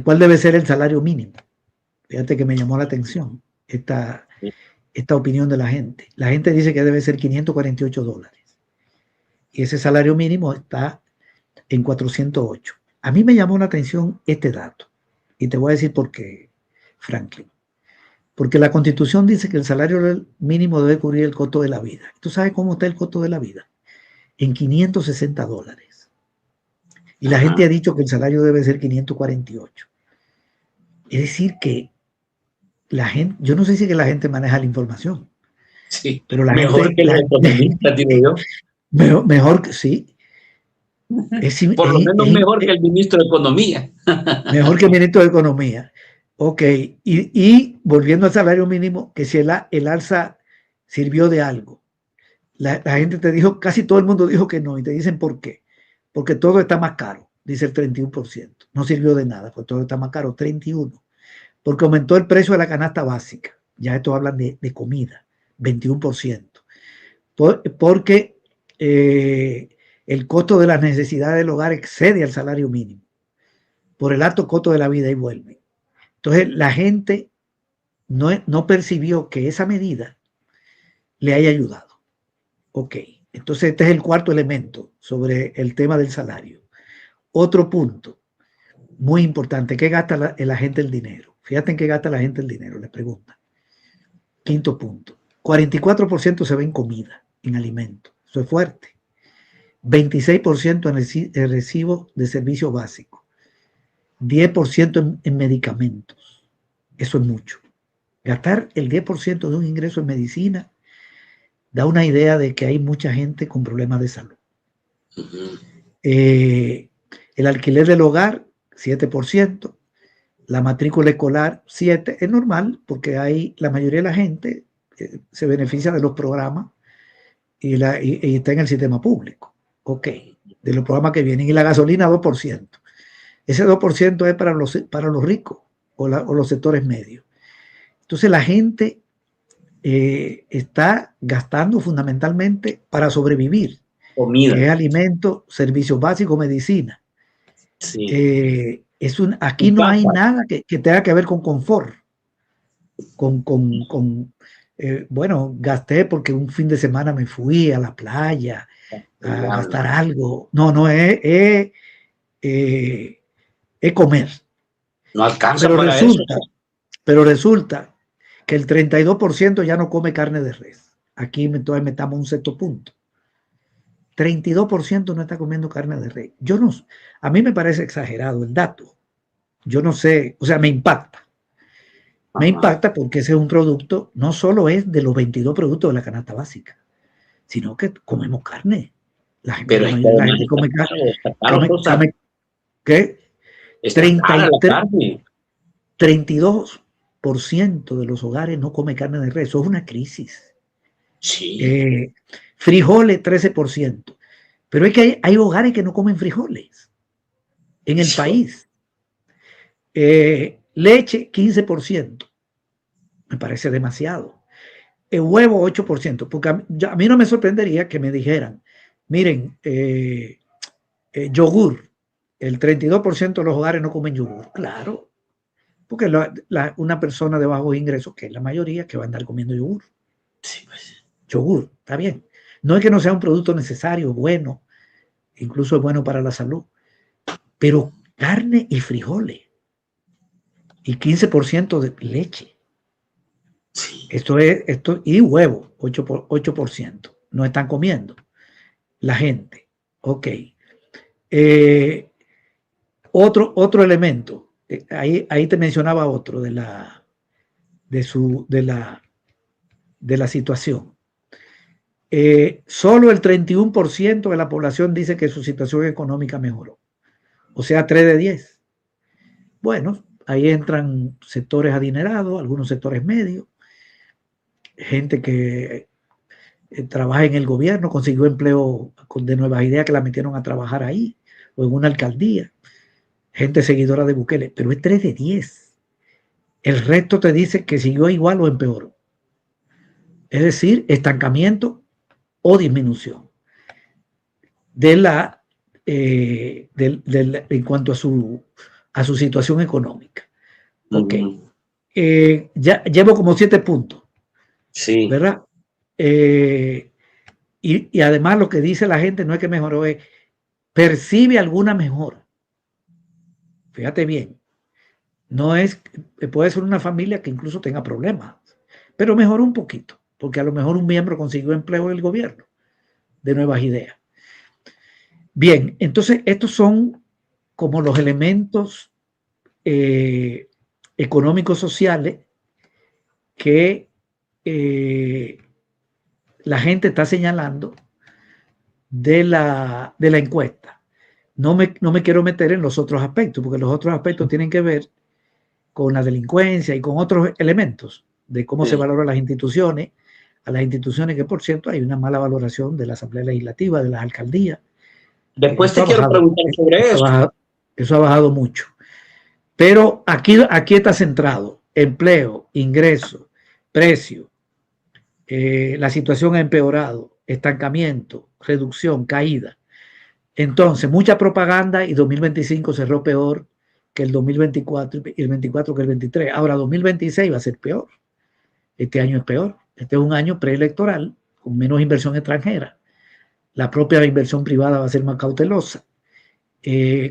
Speaker 2: cuál debe ser el salario mínimo. Fíjate que me llamó la atención esta opinión de la gente. La gente dice que debe ser $548 y ese salario mínimo está en 408. A mí me llamó la atención este dato y te voy a decir por qué, Franklin. Porque la Constitución dice que el salario mínimo debe cubrir el costo de la vida. ¿Tú sabes cómo está el costo de la vida? En $560. Y la gente ha dicho que el salario debe ser 548. Es decir que la gente, yo no sé si que la gente maneja la información.
Speaker 1: Sí,
Speaker 2: pero la
Speaker 1: mejor
Speaker 2: gente,
Speaker 1: que los economistas, digo
Speaker 2: yo. Mejor que sí.
Speaker 1: Por lo menos mejor que el ministro de Economía.
Speaker 2: Mejor que el ministro de Economía. Ok, y volviendo al salario mínimo, que si el alza sirvió de algo. La gente te dijo, casi todo el mundo dijo que no, y te dicen por qué. Porque todo está más caro, dice el 31%. No sirvió de nada, pues todo está más caro, 31%. Porque aumentó el precio de la canasta básica. Ya esto hablan de comida, 21%. Porque el costo de las necesidades del hogar excede al salario mínimo por el alto costo de la vida y vuelve. Entonces la gente no percibió que esa medida le haya ayudado. Ok, entonces este es el cuarto elemento sobre el tema del salario. Otro punto muy importante, ¿qué gasta la gente el dinero? Fíjate en qué gasta la gente el dinero, les pregunta. Quinto punto, 44% se ve en comida, en alimentos, eso es fuerte. 26% en el recibo de servicios básicos, 10% en medicamentos, eso es mucho. Gastar el 10% de un ingreso en medicina da una idea de que hay mucha gente con problemas de salud. El alquiler del hogar, 7%, la matrícula escolar, 7%, es normal porque la mayoría de la gente se beneficia de los programas y está en el sistema público. Ok, de los programas que vienen. Y la gasolina, 2%. Ese 2% es para los ricos o los sectores medios. Entonces la gente está gastando fundamentalmente para sobrevivir.
Speaker 1: Comida.
Speaker 2: Que es alimento, servicios básicos, medicina. Sí. Aquí no hay nada que tenga que ver con confort. Bueno, gasté porque un fin de semana me fui a la playa a gastar algo. No, es comer.
Speaker 1: No alcanza
Speaker 2: Pero
Speaker 1: para
Speaker 2: resulta,
Speaker 1: eso.
Speaker 2: pero resulta que el 32% ya no come carne de res. Aquí entonces metamos un sexto punto. 32% no está comiendo carne de res. Yo no, a mí me parece exagerado el dato. Yo no sé, o sea, me impacta. Me impacta porque ese es un producto, no solo es de los 22 productos de la canasta básica, sino que comemos carne.
Speaker 1: Pero
Speaker 2: La
Speaker 1: es que
Speaker 2: mayoría de la
Speaker 1: además
Speaker 2: gente come
Speaker 1: está caro, César.
Speaker 2: carne. ¿Qué?
Speaker 1: Está cara la
Speaker 2: 33,
Speaker 1: carne.
Speaker 2: 32% de los hogares no come carne de res. Eso es una crisis.
Speaker 1: Sí.
Speaker 2: Frijoles, 13%. Pero es que hay hogares que no comen frijoles en el país. Leche, 15%. Me parece demasiado. El huevo, 8%. Porque a mí no me sorprendería que me dijeran, miren, yogur, el 32% de los hogares no comen yogur. Claro, porque una persona de bajos ingresos, que es la mayoría, que va a andar comiendo yogur.
Speaker 1: Sí, pues.
Speaker 2: Yogur, está bien. No es que no sea un producto necesario, bueno, incluso es bueno para la salud, pero carne y frijoles y 15% de leche.
Speaker 1: Sí.
Speaker 2: Esto y huevo, 8%. No están comiendo la gente. Ok. Otro elemento, ahí te mencionaba otro de la situación. Solo el 31% de la población dice que su situación económica mejoró. O sea, 3 de 10. Bueno, ahí entran sectores adinerados, algunos sectores medios, gente que trabaja en el gobierno, consiguió empleo de Nuevas Ideas que la metieron a trabajar ahí, o en una alcaldía, gente seguidora de Bukele, pero es 3 de 10. El resto te dice que siguió igual o empeoró. Es decir, estancamiento o disminución de en cuanto a su situación económica. Ok. Ya llevo como 7 puntos.
Speaker 1: Sí.
Speaker 2: ¿Verdad? Y además lo que dice la gente no es que mejoró, es percibe alguna mejora. Fíjate bien, no es, puede ser una familia que incluso tenga problemas, pero mejoró un poquito, porque a lo mejor un miembro consiguió empleo en el gobierno de Nuevas Ideas. Bien, entonces estos son como los elementos económicos sociales que la gente está señalando de la encuesta. No me quiero meter en los otros aspectos, porque los otros aspectos tienen que ver con la delincuencia y con otros elementos de cómo se valoran las instituciones, a las instituciones que, por cierto, hay una mala valoración de la Asamblea Legislativa, de las alcaldías.
Speaker 1: Después te quiero preguntar sobre eso.
Speaker 2: Eso ha bajado mucho. Pero aquí está centrado empleo, ingreso, precio, la situación ha empeorado, estancamiento, reducción, caída. Entonces, mucha propaganda y 2025 cerró peor que el 2024 y el 24 que el 23. Ahora, 2026 va a ser peor. Este año es peor. Este es un año preelectoral con menos inversión extranjera. La propia inversión privada va a ser más cautelosa.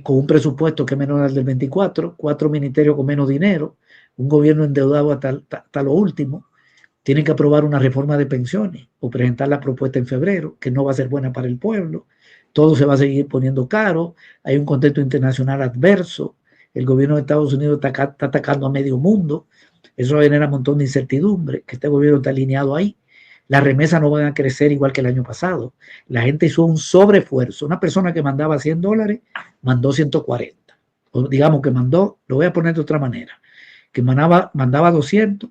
Speaker 2: Con un presupuesto que es menor al del 24, 4 ministerios con menos dinero, un gobierno endeudado hasta lo último. Tienen que aprobar una reforma de pensiones o presentar la propuesta en febrero, que no va a ser buena para el pueblo. Todo se va a seguir poniendo caro. Hay un contexto internacional adverso. El gobierno de Estados Unidos está atacando a medio mundo. Eso genera un montón de incertidumbre, que este gobierno está alineado ahí. Las remesas no van a crecer igual que el año pasado. La gente hizo un sobreesfuerzo. Una persona que mandaba $100 mandó 140. O digamos que mandó, lo voy a poner de otra manera, que mandaba 200,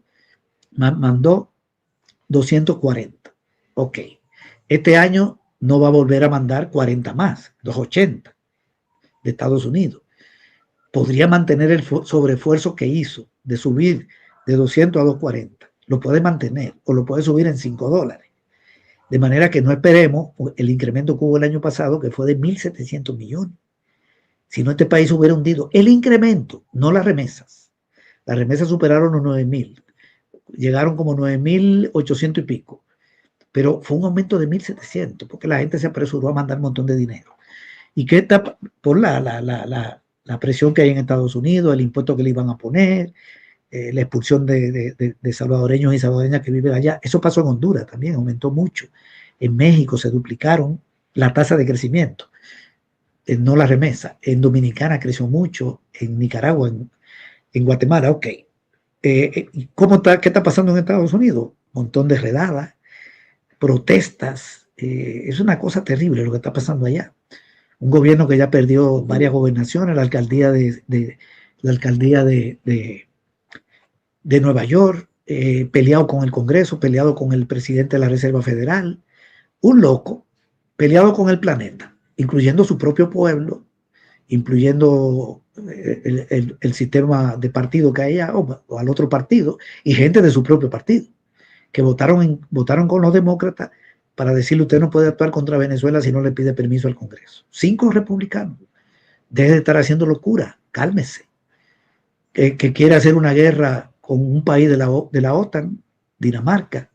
Speaker 2: mandó 240. Ok. Este año no va a volver a mandar 40 más, 280 de Estados Unidos. Podría mantener el sobreesfuerzo que hizo de subir de 200 a 240. Lo puede mantener o lo puede subir en $5. De manera que no esperemos el incremento que hubo el año pasado, que fue de 1.700 millones. Si no, este país hubiera hundido. El incremento, no las remesas. Las remesas superaron los 9.000. Llegaron como 9.800 y pico. Pero fue un aumento de 1.700, porque la gente se apresuró a mandar un montón de dinero. Y que está por la presión que hay en Estados Unidos, el impuesto que le iban a poner, la expulsión de salvadoreños y salvadoreñas que viven allá. Eso pasó en Honduras también, aumentó mucho. En México se duplicaron la tasa de crecimiento, no la remesa. En Dominicana creció mucho, en Nicaragua, en Guatemala, ok. ¿Qué está pasando en Estados Unidos? Un montón de redadas, protestas. Es una cosa terrible lo que está pasando allá. Un gobierno que ya perdió varias gobernaciones, la alcaldía de Nueva York, peleado con el Congreso, peleado con el presidente de la Reserva Federal, un loco, peleado con el planeta, incluyendo su propio pueblo, incluyendo el sistema de partido que hay allá, o al otro partido, y gente de su propio partido, que votaron con los demócratas para decirle: usted no puede actuar contra Venezuela si no le pide permiso al Congreso. 5 republicanos. Deje de estar haciendo locura, cálmese. Que quiere hacer una guerra con un país de la OTAN, Dinamarca,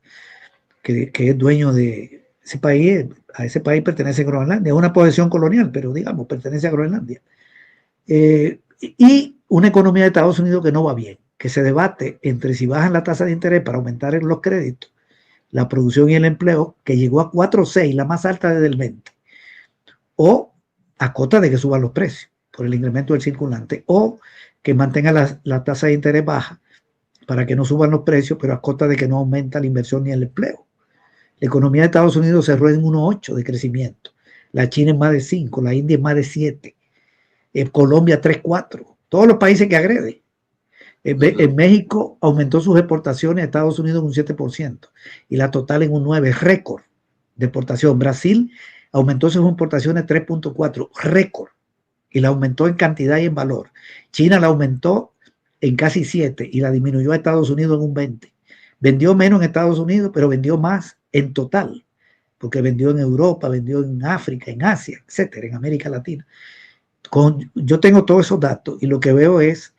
Speaker 2: que es dueño de ese país. A ese país pertenece Groenlandia, es una posesión colonial, pero digamos, pertenece a Groenlandia. Y una economía de Estados Unidos que no va bien, que se debate entre si bajan la tasa de interés para aumentar los créditos, la producción y el empleo, que llegó a 4.6, la más alta desde el 20, o a costa de que suban los precios por el incremento del circulante, o que mantenga la tasa de interés baja para que no suban los precios, pero a costa de que no aumenta la inversión ni el empleo. La economía de Estados Unidos cerró en 1.8 de crecimiento, la China en más de 5, la India en más de 7, Colombia 3.4, todos los países que agreden. En México aumentó sus exportaciones a Estados Unidos en un 7% y la total en un 9%, récord de exportación. Brasil aumentó sus importaciones 3.4%, récord, y la aumentó en cantidad y en valor. China la aumentó en casi 7% y la disminuyó a Estados Unidos en un 20%. Vendió menos en Estados Unidos, pero vendió más en total, porque vendió en Europa, vendió en África, en Asia, etcétera, en América Latina. Yo tengo todos esos datos y lo que veo es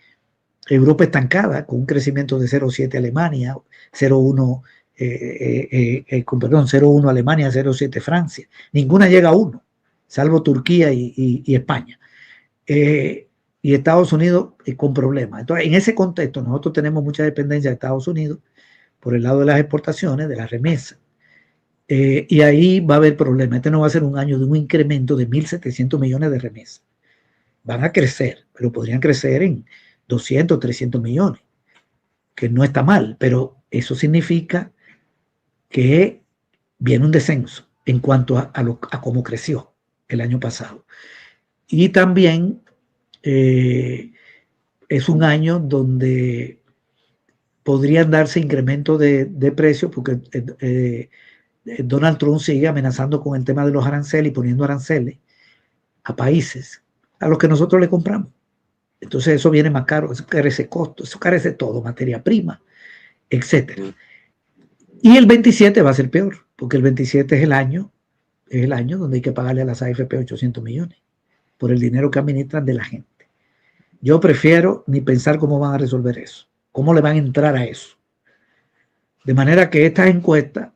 Speaker 2: Europa estancada, con un crecimiento de 0.7 Alemania, 0.1 Alemania, 0.7 Francia. Ninguna llega a 1, salvo Turquía y España. Y Estados Unidos con problemas. Entonces, en ese contexto, nosotros tenemos mucha dependencia de Estados Unidos por el lado de las exportaciones, de las remesas. Y ahí va a haber problemas. Este no va a ser un año de un incremento de 1.700 millones de remesas. Van a crecer, pero podrían crecer en 200, 300 millones, que no está mal, pero eso significa que viene un descenso en cuanto a cómo creció el año pasado. Y también es un año donde podrían darse incrementos de precios, porque Donald Trump sigue amenazando con el tema de los aranceles y poniendo aranceles a países a los que nosotros le compramos. Entonces eso viene más caro, eso carece costo, eso carece todo, materia prima, etc. Y el 27 va a ser peor, porque el 27 es el año donde hay que pagarle a las AFP 800 millones por el dinero que administran de la gente. Yo prefiero ni pensar cómo van a resolver eso, cómo le van a entrar a eso. De manera que estas encuestas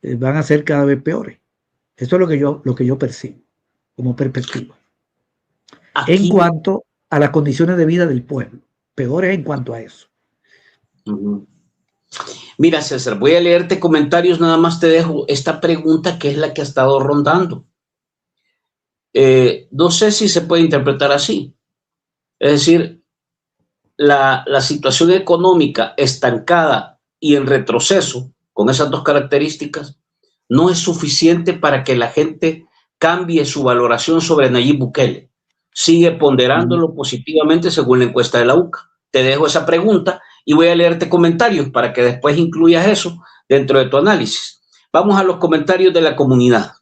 Speaker 2: van a ser cada vez peores. Eso es lo que yo percibo como perspectiva. Aquí, en cuanto a las condiciones de vida del pueblo, peores en cuanto a eso.
Speaker 1: Mira, César, voy a leerte comentarios, nada más te dejo esta pregunta que es la que ha estado rondando. No sé si se puede interpretar así. Es decir, la situación económica estancada y en retroceso, con esas dos características, no es suficiente para que la gente cambie su valoración sobre Nayib Bukele. Sigue ponderándolo positivamente según la encuesta de la UCA. Te dejo esa pregunta y voy a leerte comentarios para que después incluyas eso dentro de tu análisis. Vamos a los comentarios de la comunidad.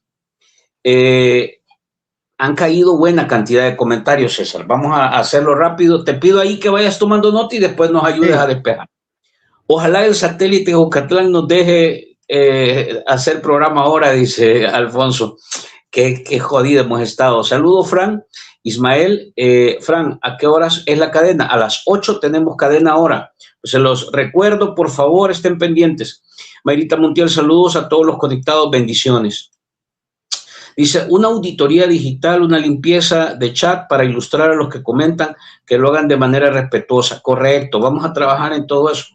Speaker 1: Han caído buena cantidad de comentarios, César. Vamos a hacerlo rápido. Te pido ahí que vayas tomando nota y después nos ayudes a despejar. Ojalá el satélite Jocatlán nos deje hacer programa ahora, dice Alfonso. Qué jodido hemos estado. Saludos, Fran. Ismael, Fran, ¿a qué horas es la cadena? A las 8 tenemos cadena ahora. Se los recuerdo, por favor, estén pendientes. Mayrita Montiel, saludos a todos los conectados, bendiciones. Dice, una auditoría digital, una limpieza de chat para ilustrar a los que comentan, que lo hagan de manera respetuosa. Correcto, vamos a trabajar en todo eso.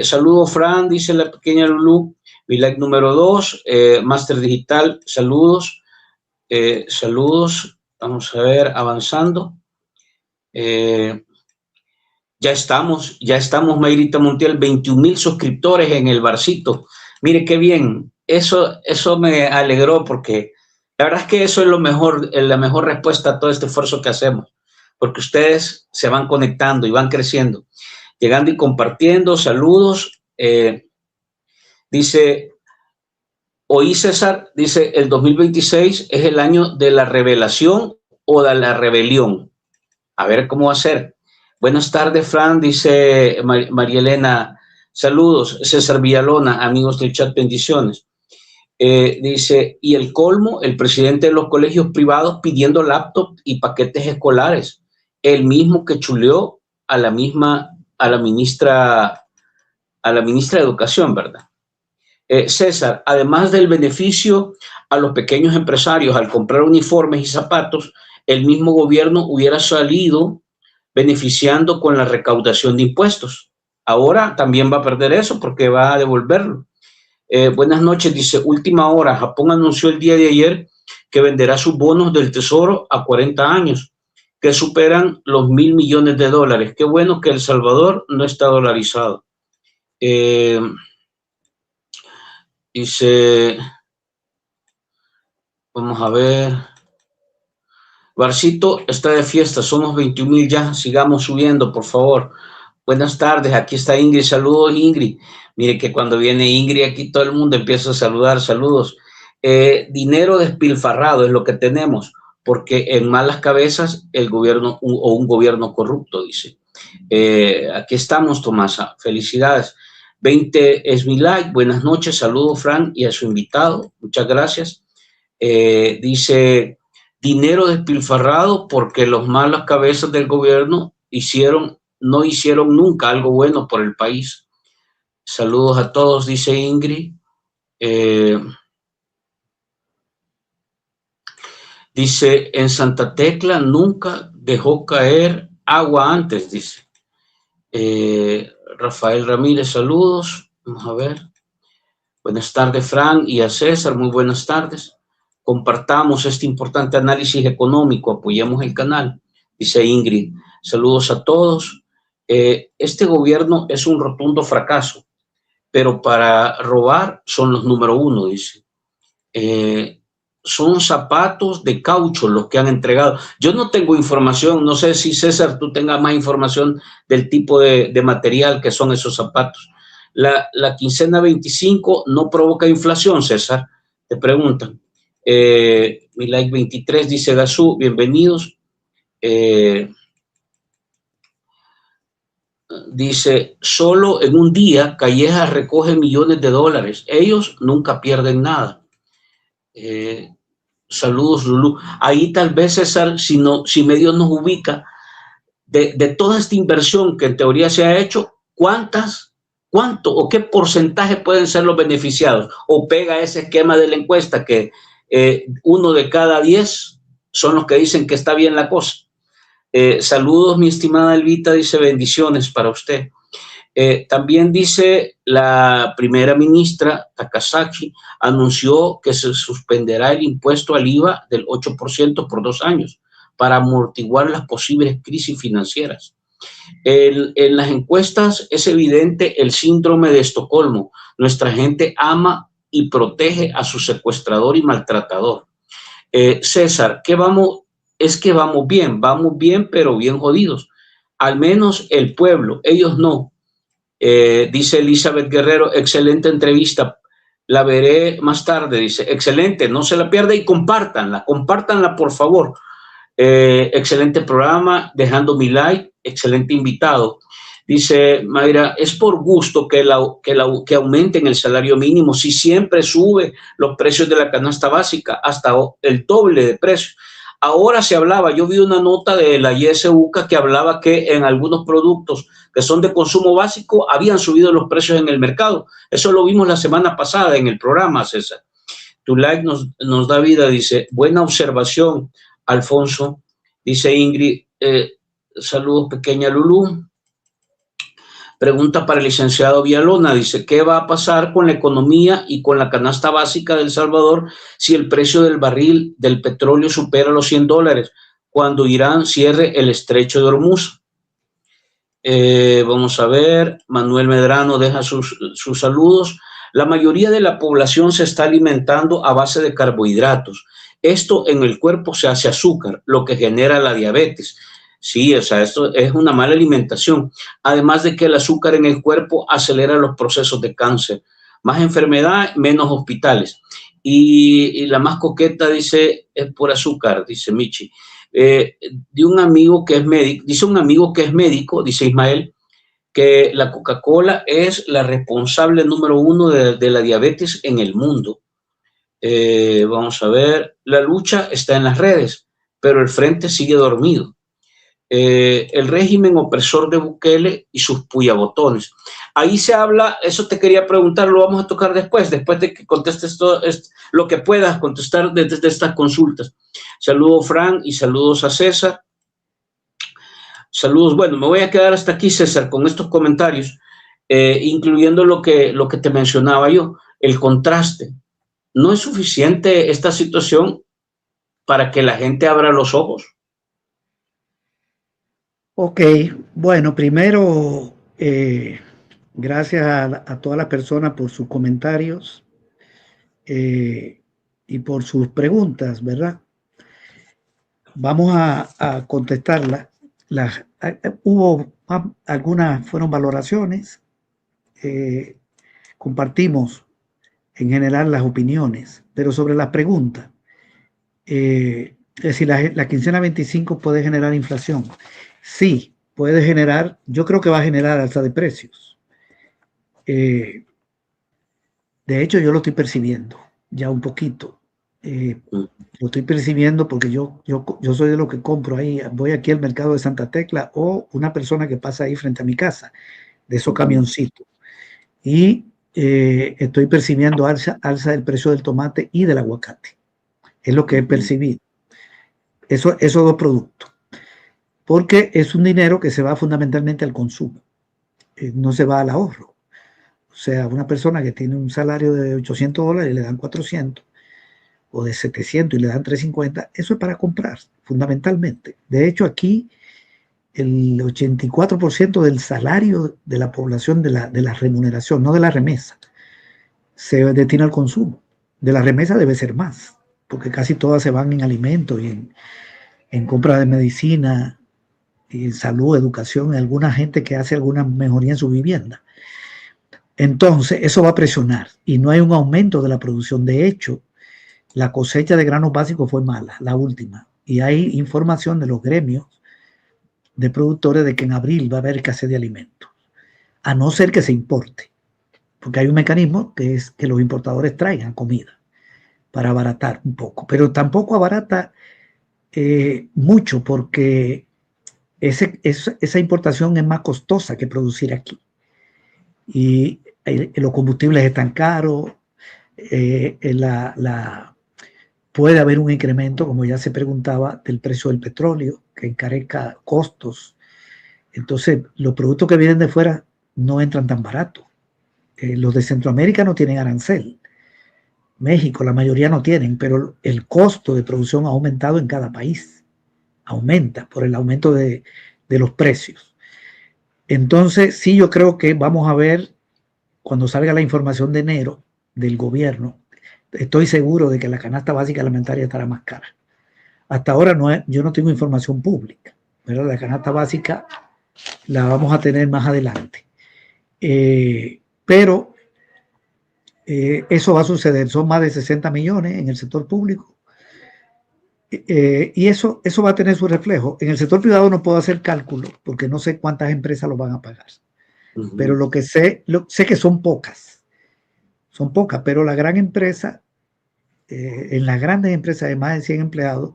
Speaker 1: Saludos, Fran, dice la pequeña Lulú. Mi like número 2, Máster Digital, saludos. Saludos, vamos a ver, avanzando. Ya estamos, Mayrita Montiel, 21,000 suscriptores en el barcito. Mire qué bien, eso me alegró porque la verdad es que eso es lo mejor, la mejor respuesta a todo este esfuerzo que hacemos, porque ustedes se van conectando y van creciendo, llegando y compartiendo. Saludos. Dice, oí César, dice, el 2026 es el año de la revelación o de la rebelión. A ver cómo va a ser. Buenas tardes, Fran, dice María Elena. Saludos, César Villalona, amigos del chat, bendiciones. Dice, y el colmo, el presidente de los colegios privados pidiendo laptop y paquetes escolares, el mismo que chuleó a la ministra de Educación, ¿verdad? César, además del beneficio a los pequeños empresarios al comprar uniformes y zapatos, el mismo gobierno hubiera salido beneficiando con la recaudación de impuestos. Ahora también va a perder eso porque va a devolverlo. Buenas noches, dice, última hora, Japón anunció el día de ayer que venderá sus bonos del tesoro a 40 años, que superan los $1,000 millones. Qué bueno que El Salvador no está dolarizado. Dice, vamos a ver, Barcito está de fiesta, somos 21,000 ya, sigamos subiendo, por favor. Buenas tardes, aquí está Ingrid, saludos Ingrid. Mire que cuando viene Ingrid aquí todo el mundo empieza a saludar, saludos. Dinero despilfarrado es lo que tenemos, porque en malas cabezas el gobierno o un gobierno corrupto, dice. Aquí estamos, Tomasa, felicidades. 20 es mi like, buenas noches, saludos Fran y a su invitado, muchas gracias. Dice, dinero despilfarrado porque los malas cabezas del gobierno no hicieron nunca algo bueno por el país. Saludos a todos, dice Ingrid. Dice, en Santa Tecla nunca dejó caer agua antes, dice. Rafael Ramírez, saludos. Vamos a ver. Buenas tardes, Fran, y a César, muy buenas tardes. Compartamos este importante análisis económico, apoyemos el canal, dice Ingrid. Saludos a todos. Este gobierno es un rotundo fracaso, pero para robar son los número 1, dice. Son zapatos de caucho los que han entregado. Yo no tengo información, no sé si César tú tengas más información del tipo de material que son esos zapatos. La quincena 25 no provoca inflación, César, te preguntan. Mi like 23 dice Gazú, bienvenidos. Dice, solo en un día Calleja recoge millones de dólares. Ellos nunca pierden nada. Saludos, Lulú. Ahí tal vez, César, si medio nos ubica, de toda esta inversión que en teoría se ha hecho, ¿cuánto o qué porcentaje pueden ser los beneficiados? O pega ese esquema de la encuesta que 1 de cada 10 son los que dicen que está bien la cosa. Saludos, mi estimada Elvita, dice bendiciones para usted. También dice la primera ministra Takasaki anunció que se suspenderá el impuesto al IVA del 8% por 2 años para amortiguar las posibles crisis financieras. En las encuestas es evidente el síndrome de Estocolmo. Nuestra gente ama y protege a su secuestrador y maltratador. César, vamos bien, pero bien jodidos. Al menos el pueblo, ellos no. Dice Elizabeth Guerrero, excelente entrevista, la veré más tarde, dice, excelente, no se la pierda y compártanla por favor. Excelente programa, dejando mi like, excelente invitado. Dice Mayra, es por gusto que aumenten el salario mínimo si siempre sube los precios de la canasta básica hasta el doble de precio. Ahora se hablaba, yo vi una nota de la YSUCA que hablaba que en algunos productos que son de consumo básico habían subido los precios en el mercado. Eso lo vimos la semana pasada en el programa, César. Tu like nos da vida, dice. Buena observación, Alfonso. Dice Ingrid, saludos, pequeña Lulú. Pregunta para el licenciado Villalona, dice, ¿qué va a pasar con la economía y con la canasta básica de El Salvador si el precio del barril del petróleo supera los $100 cuando Irán cierre el estrecho de Hormuz? Vamos a ver, Manuel Medrano deja sus saludos. La mayoría de la población se está alimentando a base de carbohidratos. Esto en el cuerpo se hace azúcar, lo que genera la diabetes. Sí, o sea, esto es una mala alimentación. Además de que el azúcar en el cuerpo acelera los procesos de cáncer. Más enfermedad, menos hospitales. Y la más coqueta, dice, es por azúcar, dice Michi. De un amigo que es médico, dice Ismael, que la Coca-Cola es la responsable número 1 de la diabetes en el mundo. Vamos a ver, la lucha está en las redes, pero el frente sigue dormido. El régimen opresor de Bukele y sus puyabotones. Ahí se habla, eso te quería preguntar, lo vamos a tocar después de que contestes todo lo que puedas contestar desde estas consultas. Saludos, Fran, y saludos a César. Saludos, bueno, me voy a quedar hasta aquí, César, con estos comentarios, incluyendo lo que te mencionaba yo, el contraste. ¿No es suficiente esta situación para que la gente abra los ojos?
Speaker 2: Ok, bueno, primero, gracias a todas las personas por sus comentarios y por sus preguntas, ¿verdad? Vamos a contestarlas. Hubo algunas, fueron valoraciones, compartimos en general las opiniones, pero sobre la pregunta, es decir, la quincena 25 puede generar inflación. Sí, puede generar, yo creo que va a generar alza de precios. De hecho, yo lo estoy percibiendo ya un poquito. Lo estoy percibiendo porque yo soy de lo que compro ahí. Voy aquí al mercado de Santa Tecla o una persona que pasa ahí frente a mi casa, de esos camioncitos. Y estoy percibiendo alza del precio del tomate y del aguacate. Es lo que he percibido. Esos dos productos. Porque es un dinero que se va fundamentalmente al consumo, no se va al ahorro. O sea, una persona que tiene un salario de $800 y le dan 400, o de 700 y le dan 350, eso es para comprar, fundamentalmente. De hecho, aquí el 84% del salario de la población, de la remuneración, no de la remesa, se destina al consumo. De la remesa debe ser más, porque casi todas se van en alimentos y en compra de medicina, y salud, educación, y alguna gente que hace alguna mejoría en su vivienda. Entonces, eso va a presionar y no hay un aumento de la producción. De hecho, la cosecha de granos básicos fue mala, la última, y hay información de los gremios de productores de que en abril va a haber escasez de alimentos, a no ser que se importe, porque hay un mecanismo que es que los importadores traigan comida para abaratar un poco, pero tampoco abarata mucho, porque esa importación es más costosa que producir aquí. Y los combustibles están caros, puede haber un incremento, como ya se preguntaba, del precio del petróleo, que encarezca costos. Entonces, los productos que vienen de fuera no entran tan baratos. Los de Centroamérica no tienen arancel. México, la mayoría no tienen, pero el costo de producción ha aumentado en cada país. Aumenta por el aumento de los precios. Entonces, sí, yo creo que vamos a ver, cuando salga la información de enero del gobierno, estoy seguro de que la canasta básica alimentaria estará más cara. Hasta ahora yo no tengo información pública, pero la canasta básica la vamos a tener más adelante. Pero eso va a suceder. Son más de 60 millones en el sector público. Y eso va a tener su reflejo. En el sector privado no puedo hacer cálculo porque no sé cuántas empresas lo van a pagar. Pero lo que sé que son pocas. Son pocas, pero la gran empresa, en las grandes empresas de más de 100 empleados,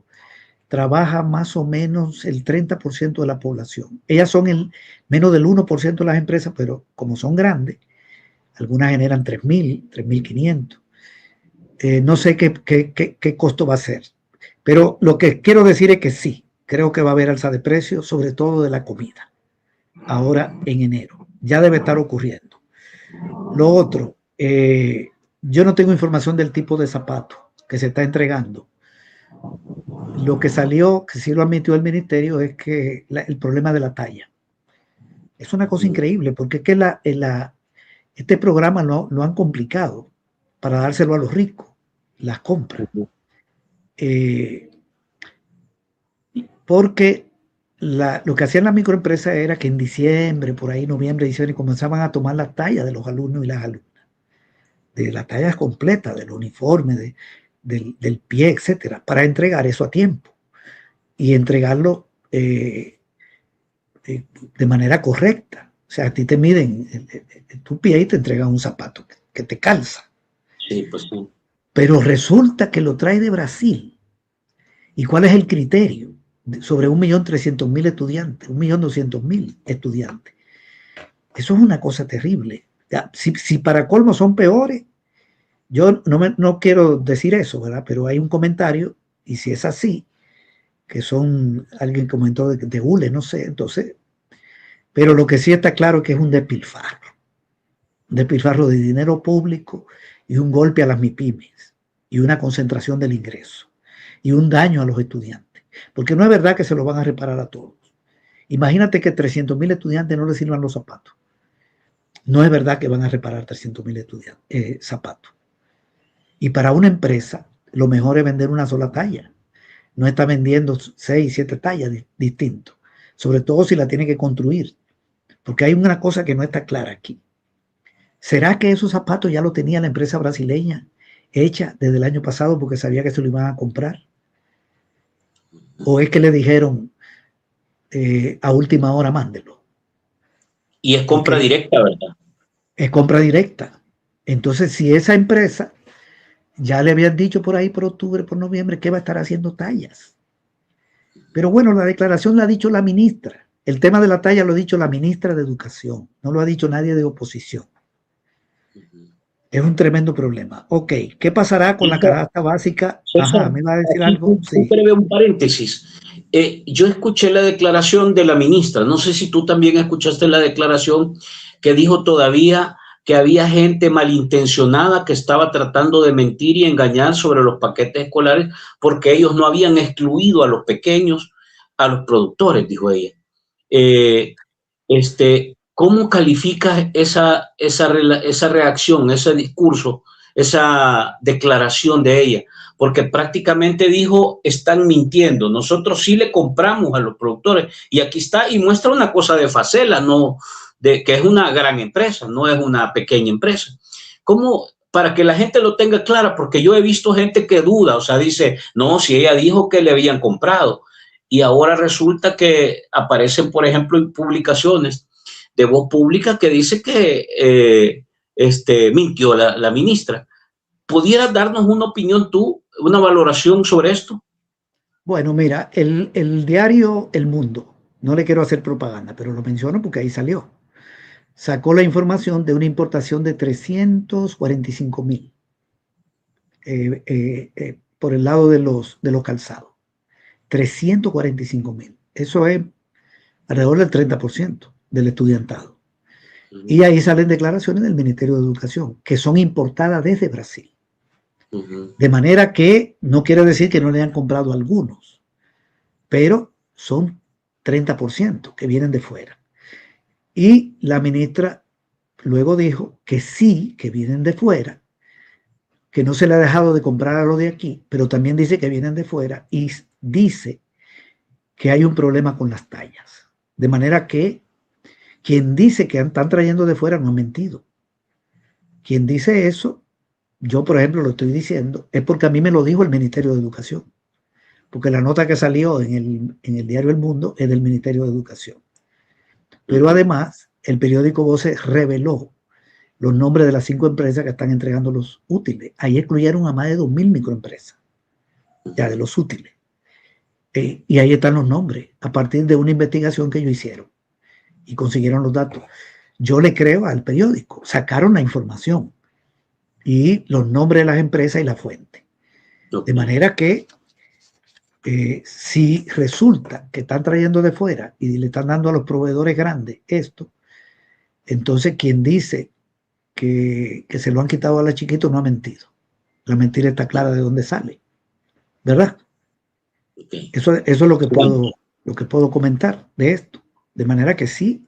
Speaker 2: trabaja más o menos el 30% de la población. Ellas son menos del 1% de las empresas, pero como son grandes, algunas generan 3.000, 3.500. No sé qué costo va a ser. Pero lo que quiero decir es que sí, creo que va a haber alza de precios, sobre todo de la comida, ahora en enero. Ya debe estar ocurriendo. Lo otro, yo no tengo información del tipo de zapato que se está entregando. Lo que salió, que sí lo admitió el ministerio, es que el problema de la talla. Es una cosa increíble, porque es que este programa lo han complicado para dárselo a los ricos, las compras. Porque lo que hacían las microempresas era que en diciembre, por ahí, noviembre, diciembre, comenzaban a tomar las tallas de los alumnos y las alumnas, de las tallas completas, del uniforme, del pie, etcétera, para entregar eso a tiempo y entregarlo de manera correcta. O sea, a ti te miden tu pie y te entregan un zapato que te calza.
Speaker 1: Sí, pues sí.
Speaker 2: Pero resulta que lo trae de Brasil. ¿Y cuál es el criterio? Sobre 1.300.000 estudiantes, 1.200.000 estudiantes. Eso es una cosa terrible. Si para colmo son peores, yo no quiero decir eso, ¿verdad? Pero hay un comentario, y si es así, que alguien comentó de hule, no sé, entonces, pero lo que sí está claro es que es un despilfarro de dinero público y un golpe a las MIPYMES y una concentración del ingreso y un daño a los estudiantes, porque no es verdad que se lo van a reparar a todos. Imagínate que 300.000 estudiantes no les sirvan los zapatos. No es verdad que van a reparar 300.000 zapatos. Y para una empresa, lo mejor es vender una sola talla. No está vendiendo 6, 7 tallas distintas. Sobre todo si la tiene que construir. Porque hay una cosa que no está clara aquí. ¿Será que esos zapatos ya lo tenía la empresa brasileña hecha desde el año pasado porque sabía que se lo iban a comprar? ¿O es que le dijeron a última hora mándelo?
Speaker 1: Y es compra directa, ¿verdad?
Speaker 2: Es compra directa. Entonces, si esa empresa ya le habían dicho por ahí por octubre, por noviembre, que va a estar haciendo tallas. Pero bueno, la declaración la ha dicho la ministra. El tema de la talla lo ha dicho la ministra de Educación. No lo ha dicho nadie de oposición. Es un tremendo problema. Ok, ¿qué pasará con la canasta básica?
Speaker 1: César,
Speaker 2: Ajá, ¿me va a decir
Speaker 1: aquí
Speaker 2: algo? Sí.
Speaker 1: breve un paréntesis. Yo escuché la declaración de la ministra, no sé si tú también escuchaste la declaración que dijo todavía que había gente malintencionada que estaba tratando de mentir y engañar sobre los paquetes escolares porque ellos no habían excluido a los pequeños, a los productores, dijo ella. ¿Cómo calificas esa reacción, ese discurso, esa declaración de ella? Porque prácticamente dijo, están mintiendo, nosotros sí le compramos a los productores, y aquí está, y muestra una cosa de Facela, no, que es una gran empresa, no es una pequeña empresa. ¿Cómo? Para que la gente lo tenga clara, porque yo he visto gente que duda, o sea, dice, no, si ella dijo que le habían comprado, y ahora resulta que aparecen, por ejemplo, en publicaciones de Voz Pública que dice que mintió la ministra. ¿Pudieras darnos una opinión tú, una valoración sobre esto?
Speaker 2: Bueno, mira, el diario El Mundo, no le quiero hacer propaganda, pero lo menciono porque ahí salió. Sacó la información de una importación de 345.000 por el lado de los calzados. 345.000. Eso es alrededor del 30% del estudiantado. Y ahí salen declaraciones del Ministerio de Educación, que son importadas desde Brasil. De manera que no quiere decir que no le hayan comprado algunos, pero son 30% que vienen de fuera. Y la ministra luego dijo que sí, que vienen de fuera, que no se le ha dejado de comprar a los de aquí, pero también dice que vienen de fuera y dice que hay un problema con las tallas. De manera que quien dice que están trayendo de fuera no ha mentido. Quien dice eso, yo por ejemplo lo estoy diciendo, es porque a mí me lo dijo el Ministerio de Educación. Porque la nota que salió en el diario El Mundo es del Ministerio de Educación. Pero además, el periódico Voces reveló los nombres de las 5 empresas que están entregando los útiles. Ahí excluyeron a más de 2.000 microempresas, ya de los útiles. Y ahí están los nombres, a partir de una investigación que ellos hicieron. Y consiguieron los datos. Yo le creo al periódico, sacaron la información. y los nombres de las empresas y la fuente. De manera que si resulta que están trayendo de fuera y le están dando a los proveedores grandes esto, entonces quien dice que se lo han quitado a la chiquito no ha mentido. La mentira está clara de dónde sale, ¿verdad? Eso es lo que puedo comentar de esto. De manera que sí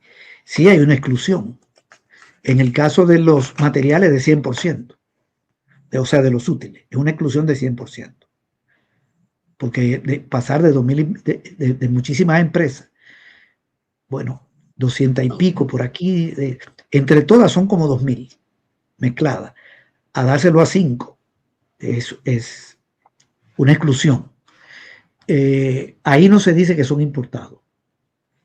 Speaker 2: hay una exclusión. En el caso de los materiales de 100%, o sea, de los útiles, es una exclusión de 100%. Porque pasar de 2000, de muchísimas empresas, bueno, 200 y pico por aquí, entre todas son como 2000 mezcladas, a dárselo a 5 es una exclusión. Ahí no se dice que son importados,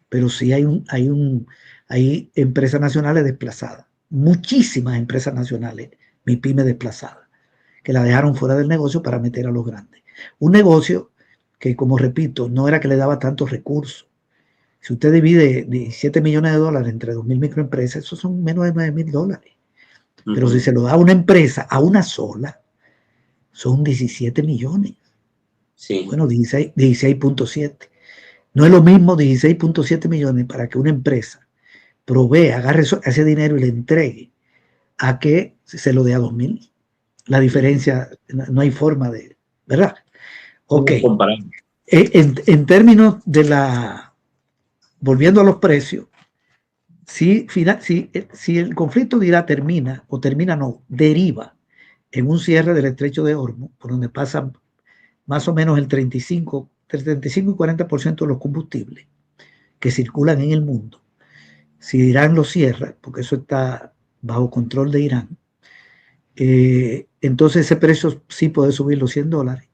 Speaker 2: pero sí hay empresas nacionales desplazadas, muchísimas empresas nacionales, MIPYME desplazadas, que la dejaron fuera del negocio para meter a los grandes. Un negocio que, como repito, no era que le daba tantos recursos. Si usted divide 17 millones de dólares entre 2.000 microempresas, eso son menos de 9.000 dólares. Pero si se lo da a una empresa, a una sola, son 17 millones.
Speaker 1: Sí.
Speaker 2: Bueno, 16.7. No es lo mismo 16.7 millones para que una empresa provea, agarre ese dinero y le entregue a que se lo dé a 2.000. La diferencia, no hay forma de, ¿verdad? Ok. En términos de volviendo a los precios, si el conflicto termina no, deriva en un cierre del estrecho de Hormuz, por donde pasan más o menos el 35 y 40% de los combustibles que circulan en el mundo. Si Irán lo cierra, porque eso está bajo control de Irán, entonces ese precio sí puede subir los $100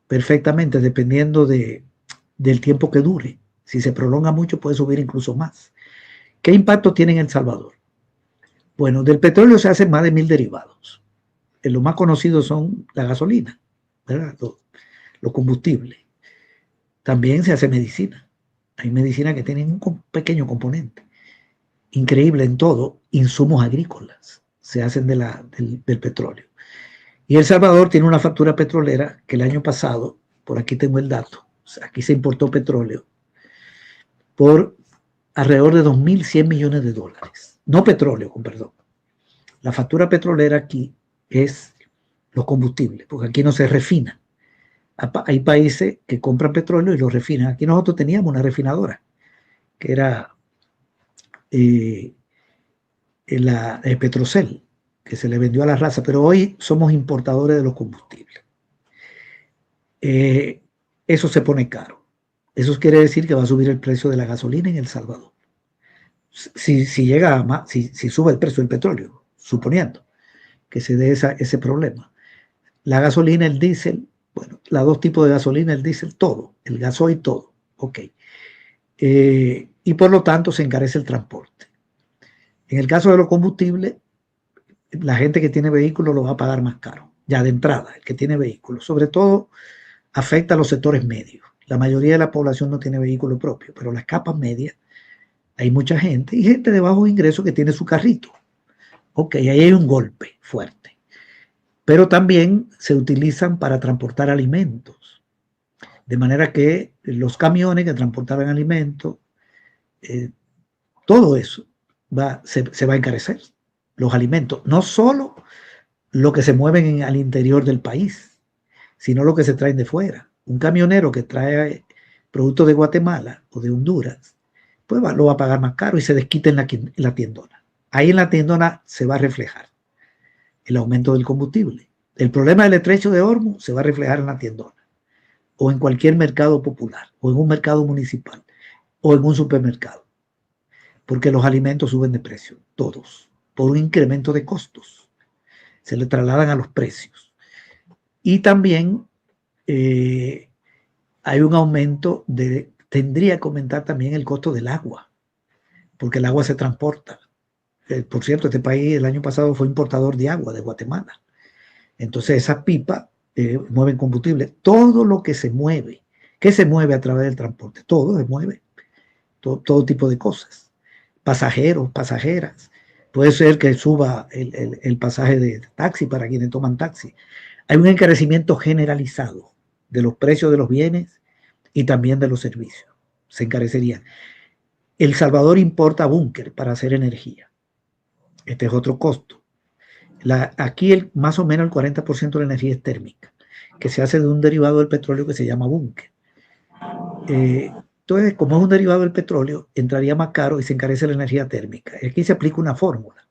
Speaker 2: perfectamente, dependiendo del tiempo que dure. Si se prolonga mucho, puede subir incluso más. ¿Qué impacto tiene en El Salvador? Bueno, del petróleo se hacen más de 1.000 derivados. Los más conocidos son la gasolina, ¿verdad? Los combustibles. También se hace medicina. Hay medicina que tienen un pequeño componente. Increíble en todo, insumos agrícolas se hacen del petróleo. Y El Salvador tiene una factura petrolera que el año pasado, por aquí tengo el dato, aquí se importó petróleo por alrededor de 2.100 millones de dólares. No petróleo, con perdón. La factura petrolera aquí es los combustibles, porque aquí no se refina. Hay países que compran petróleo y lo refinan. Aquí nosotros teníamos una refinadora, que era Petrocel, que se le vendió a la raza, pero hoy somos importadores de los combustibles. Eso se pone caro. Eso quiere decir que va a subir el precio de la gasolina en El Salvador. Si llega a más, si sube el precio del petróleo, suponiendo que se dé ese problema. La gasolina, el diésel, bueno, los dos tipos de gasolina, el diésel, todo, el gasoil, todo. Ok. Y por lo tanto se encarece el transporte. En el caso de los combustibles, la gente que tiene vehículos lo va a pagar más caro, ya de entrada, el que tiene vehículos. Sobre todo afecta a los sectores medios. La mayoría de la población no tiene vehículo propio, pero las capas medias hay mucha gente y gente de bajo ingreso que tiene su carrito. Ok, ahí hay un golpe fuerte. Pero también se utilizan para transportar alimentos. De manera que los camiones que transportaban alimentos, todo eso se va a encarecer. Los alimentos, no solo lo que se mueven al interior del país, sino lo que se traen de fuera. Un camionero que trae productos de Guatemala o de Honduras, pues lo va a pagar más caro y se desquita en la tiendona. Ahí en la tiendona se va a reflejar el aumento del combustible. El problema del estrecho de Hormuz se va a reflejar en la tiendona o en cualquier mercado popular o en un mercado municipal o en un supermercado, porque los alimentos suben de precio, todos, por un incremento de costos. Se le trasladan a los precios. Y también hay un aumento tendría que aumentar también el costo del agua, porque el agua se transporta. Por cierto, este país el año pasado fue importador de agua de Guatemala. Entonces esas pipas mueven combustible. Todo lo que se mueve, ¿qué se mueve a través del transporte? Todo se mueve, todo tipo de cosas. Pasajeros, pasajeras. Puede ser que suba el pasaje de taxi para quienes toman taxi. Hay un encarecimiento generalizado de los precios de los bienes y también de los servicios. Se encarecerían. El Salvador importa búnker para hacer energía. Este es otro costo. Aquí más o menos el 40% de la energía es térmica, que se hace de un derivado del petróleo que se llama búnker. Entonces, como es un derivado del petróleo, entraría más caro y se encarece la energía térmica. Y aquí se aplica una fórmula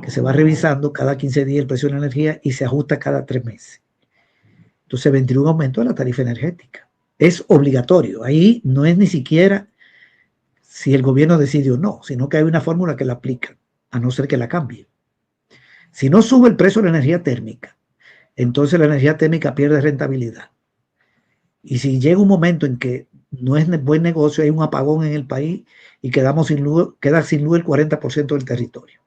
Speaker 2: que se va revisando cada 15 días el precio de la energía y se ajusta cada 3 meses. Entonces vendría un aumento de la tarifa energética. Es obligatorio. Ahí no es ni siquiera si el gobierno decide o no, sino que hay una fórmula que la aplica, a no ser que la cambie. Si no sube el precio de la energía térmica, entonces la energía térmica pierde rentabilidad. Y si llega un momento en que no es buen negocio, hay un apagón en el país y queda sin luz el 40% del territorio.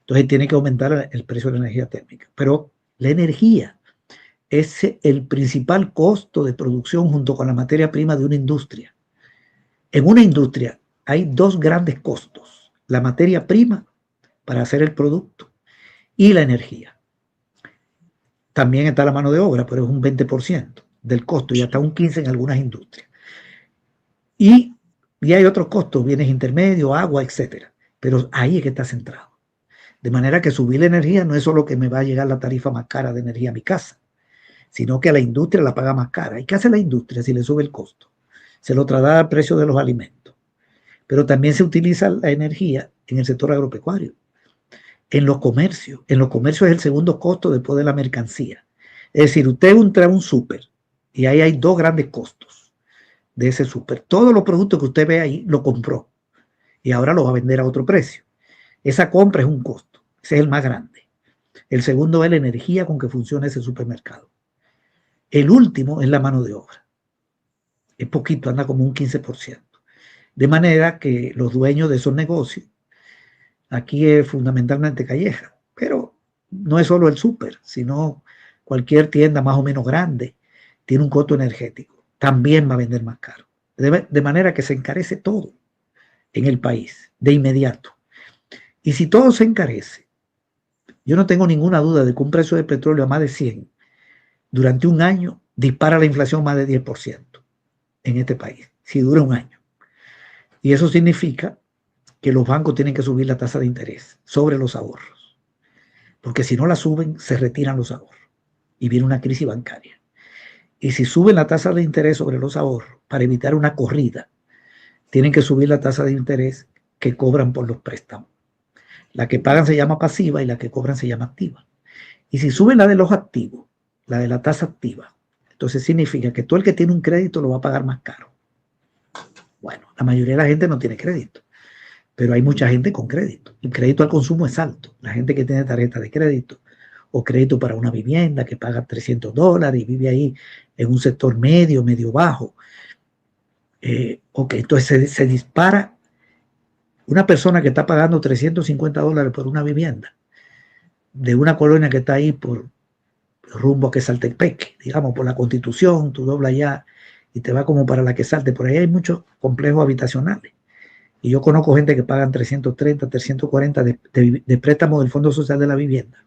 Speaker 2: Entonces tiene que aumentar el precio de la energía térmica. Pero la energía es el principal costo de producción junto con la materia prima de una industria. En una industria hay dos grandes costos: la materia prima para hacer el producto y la energía. También está la mano de obra, pero es un 20% del costo y hasta un 15% en algunas industrias. Y hay otros costos, bienes intermedios, agua, etcétera. Pero ahí es que está centrado. De manera que subir la energía no es solo que me va a llegar la tarifa más cara de energía a mi casa, sino que a la industria la paga más cara. ¿Y qué hace la industria si le sube el costo? Se lo traslada al precio de los alimentos. Pero también se utiliza la energía en el sector agropecuario, en los comercios. En los comercios es el segundo costo después de la mercancía. Es decir, usted entra a un súper y ahí hay dos grandes costos de ese súper. Todos los productos que usted ve ahí lo compró y ahora lo va a vender a otro precio. Esa compra es un costo. Ese es el más grande. El segundo es la energía con que funciona ese supermercado. El último es la mano de obra. Es poquito, anda como un 15%. De manera que los dueños de esos negocios, aquí es fundamentalmente Calleja, pero no es solo el súper, sino cualquier tienda más o menos grande, tiene un costo energético. También va a vender más caro. De manera que se encarece todo en el país, de inmediato. Y si todo se encarece, yo no tengo ninguna duda de que un precio de petróleo a más de 100 durante un año dispara la inflación más de 10% en este país, si dura un año. Y eso significa que los bancos tienen que subir la tasa de interés sobre los ahorros, porque si no la suben, se retiran los ahorros y viene una crisis bancaria. Y si suben la tasa de interés sobre los ahorros para evitar una corrida, tienen que subir la tasa de interés que cobran por los préstamos. La que pagan se llama pasiva y la que cobran se llama activa. Y si suben la de los activos, la de la tasa activa, entonces significa que todo el que tiene un crédito lo va a pagar más caro. Bueno, la mayoría de la gente no tiene crédito, pero hay mucha gente con crédito. El crédito al consumo es alto. La gente que tiene tarjeta de crédito o crédito para una vivienda que paga $300 y vive ahí en un sector medio bajo. Entonces se dispara. Una persona que está pagando $350 por una vivienda de una colonia que está ahí por rumbo a Quesaltepeque, digamos, por la Constitución, tú doblas allá y te va como para la Quesalte. Por ahí hay muchos complejos habitacionales. Y yo conozco gente que pagan 330, 340 de préstamo del Fondo Social de la Vivienda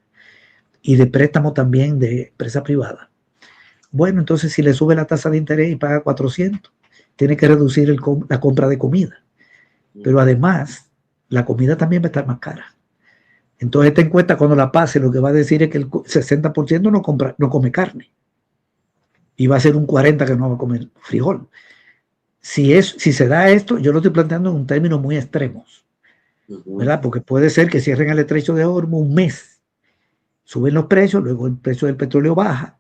Speaker 2: y de préstamo también de empresa privada. Bueno, entonces si le sube la tasa de interés y paga 400, tiene que reducir la compra de comida. Pero además, la comida también va a estar más cara. Entonces esta encuesta, cuando la pase, lo que va a decir es que el 60% no come carne. Y va a ser un 40% que no va a comer frijol. Si se da esto, yo lo estoy planteando en un término muy extremos, ¿verdad? Porque puede ser que cierren el estrecho de Hormuz un mes, suben los precios, luego el precio del petróleo baja,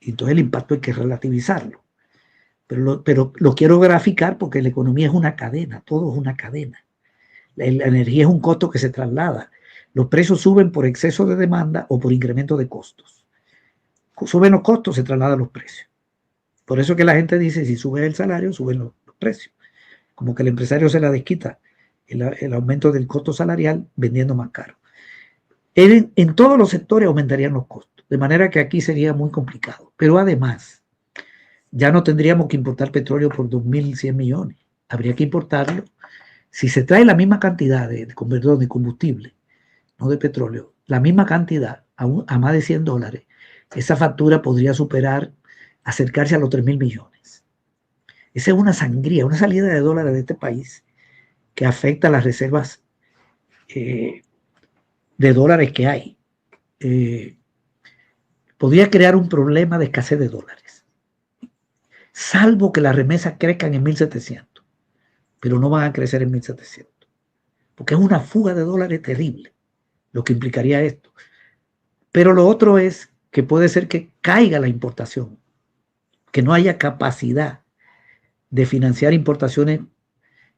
Speaker 2: y entonces el impacto hay que relativizarlo. Pero lo quiero graficar porque la economía es una cadena, todo es una cadena. La energía es un costo que se traslada. Los precios suben por exceso de demanda o por incremento de costos. Suben los costos, se trasladan los precios. Por eso que la gente dice, si sube el salario, suben los precios. Como que el empresario se la desquita el aumento del costo salarial vendiendo más caro. En todos los sectores aumentarían los costos, de manera que aquí sería muy complicado. Pero además, ya no tendríamos que importar petróleo por 2.100 millones. Habría que importarlo Si se trae la misma cantidad de combustible, no de petróleo, la misma cantidad a más de $100, esa factura podría acercarse a los 3.000 millones. Esa es una sangría, una salida de dólares de este país que afecta las reservas de dólares que hay. Podría crear un problema de escasez de dólares, salvo que las remesas crezcan en 1.700, pero no van a crecer en 1.700, porque es una fuga de dólares terrible lo que implicaría esto. Pero lo otro es que puede ser que caiga la importación, que no haya capacidad de financiar importaciones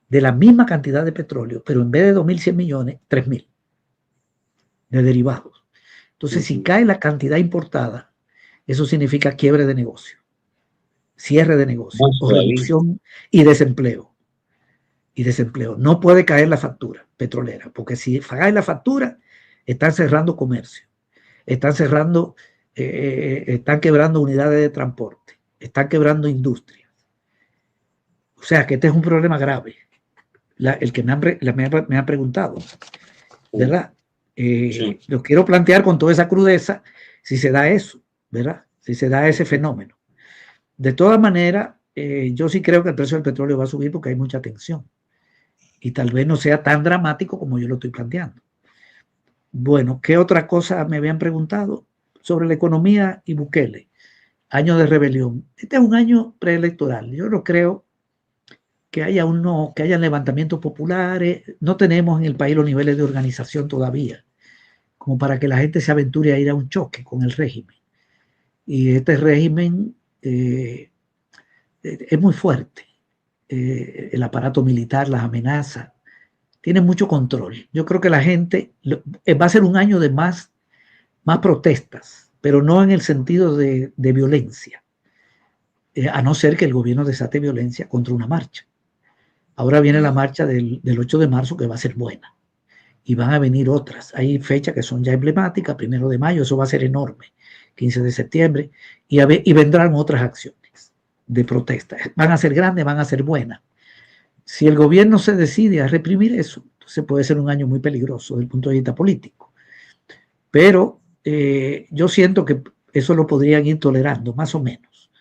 Speaker 2: de la misma cantidad de petróleo, pero en vez de 2.100 millones, 3.000 de derivados. Entonces, si cae la cantidad importada, eso significa quiebre de negocio, cierre de negocio, o reducción y desempleo. No puede caer la factura petrolera, porque si cae la factura, están cerrando comercio, están quebrando unidades de transporte, están quebrando industrias. O sea que este es un problema grave. El que me ha preguntado, ¿verdad? Sí. Lo quiero plantear con toda esa crudeza, si se da eso, ¿verdad? Si se da ese fenómeno. De todas maneras, yo sí creo que el precio del petróleo va a subir porque hay mucha tensión. Y tal vez no sea tan dramático como yo lo estoy planteando. Bueno, ¿qué otra cosa me habían preguntado? Sobre la economía y Bukele. Año de rebelión. Este es un año preelectoral. Yo no creo que haya levantamientos populares. No tenemos en el país los niveles de organización todavía, como para que la gente se aventure a ir a un choque con el régimen. Y este régimen es muy fuerte. El aparato militar, las amenazas, tiene mucho control. Yo creo que la gente va a ser un año de más protestas, pero no en el sentido de violencia, a no ser que el gobierno desate violencia contra una marcha. Ahora viene la marcha del 8 de marzo, que va a ser buena, y van a venir otras. Hay fechas que son ya emblemáticas, 1 de mayo, eso va a ser enorme, 15 de septiembre, y vendrán otras acciones de protesta. Van a ser grandes, van a ser buenas. Si el gobierno se decide a reprimir eso, entonces puede ser un año muy peligroso desde el punto de vista político. Pero yo siento que eso lo podrían ir tolerando, más o menos.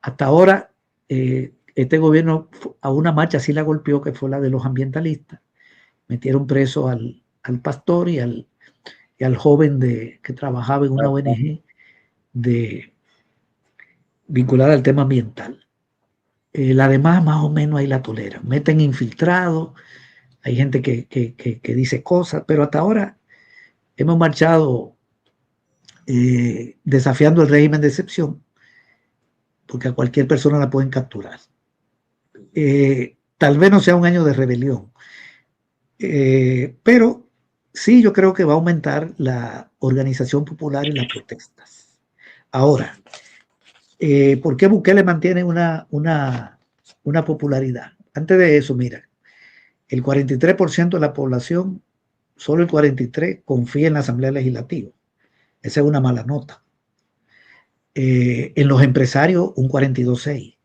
Speaker 2: Hasta ahora, este gobierno a una marcha sí la golpeó, que fue la de los ambientalistas. Metieron preso al pastor y al joven que trabajaba en una ONG vinculada al tema ambiental. La demás más o menos ahí la toleran. Meten infiltrados, hay gente que dice cosas, pero hasta ahora hemos marchado desafiando el régimen de excepción, porque a cualquier persona la pueden capturar. Tal vez no sea un año de rebelión, pero sí, yo creo que va a aumentar la organización popular y las protestas. Ahora, ¿por qué Bukele mantiene una popularidad? Antes de eso, mira, el 43% de la población, solo el 43% confía en la Asamblea Legislativa. Esa es una mala nota. En los empresarios, un 42,6%.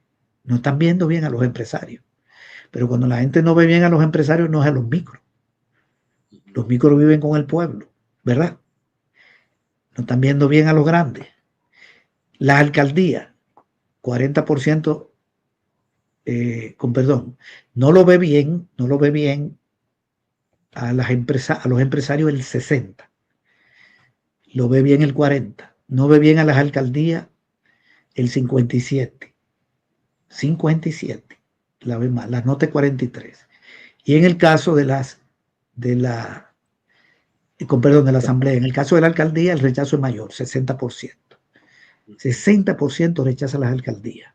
Speaker 2: No están viendo bien a los empresarios. Pero cuando la gente no ve bien a los empresarios, no es a los micros. Los micros viven con el pueblo, ¿verdad? No están viendo bien a los grandes. Las alcaldías, 40%, no lo ve bien a los empresarios el 60%. Lo ve bien el 40%. No ve bien a las alcaldías el 57%. 57%. La ve mal, las nota 43%. Y en el caso de la asamblea, en el caso de la alcaldía, el rechazo es mayor, 60%. 60% rechaza las alcaldías.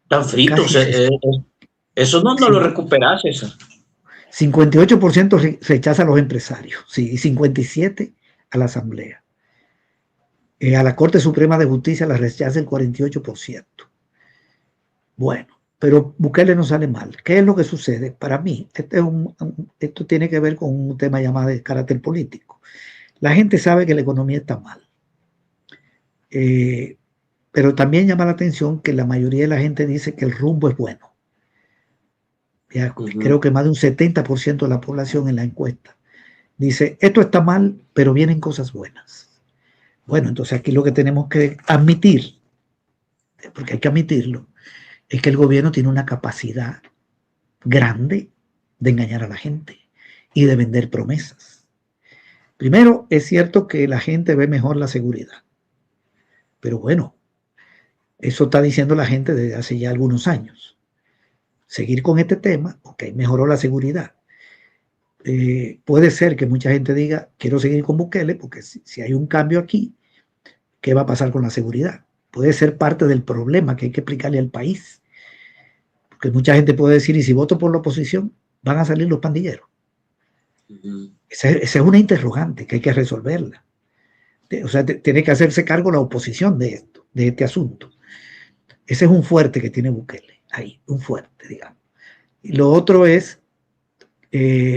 Speaker 1: Tan fritos, eso no lo recuperas, César.
Speaker 2: 58% rechaza a los empresarios, sí, y 57% a la asamblea. A la Corte Suprema de Justicia la rechaza el 48%. Bueno, pero Bukele no sale mal. ¿Qué es lo que sucede? Para mí, esto tiene que ver con un tema llamado de carácter político. La gente sabe que la economía está mal. Pero también llama la atención que la mayoría de la gente dice que el rumbo es bueno. Ya, creo que más de un 70% de la población en la encuesta dice, esto está mal, pero vienen cosas buenas. Bueno, entonces aquí lo que tenemos que admitir, porque hay que admitirlo, es que el gobierno tiene una capacidad grande de engañar a la gente y de vender promesas. Primero, es cierto que la gente ve mejor la seguridad, pero bueno, eso está diciendo la gente desde hace ya algunos años. Seguir con este tema, ok, mejoró la seguridad. Puede ser que mucha gente diga, quiero seguir con Bukele, porque si hay un cambio aquí, ¿qué va a pasar con la seguridad? Puede ser parte del problema que hay que explicarle al país. Porque mucha gente puede decir, y si voto por la oposición, van a salir los pandilleros. Esa es una interrogante que hay que resolverla. O sea, tiene que hacerse cargo la oposición de esto, de este asunto. Ese es un fuerte que tiene Bukele, ahí, un fuerte, digamos. Y lo otro es,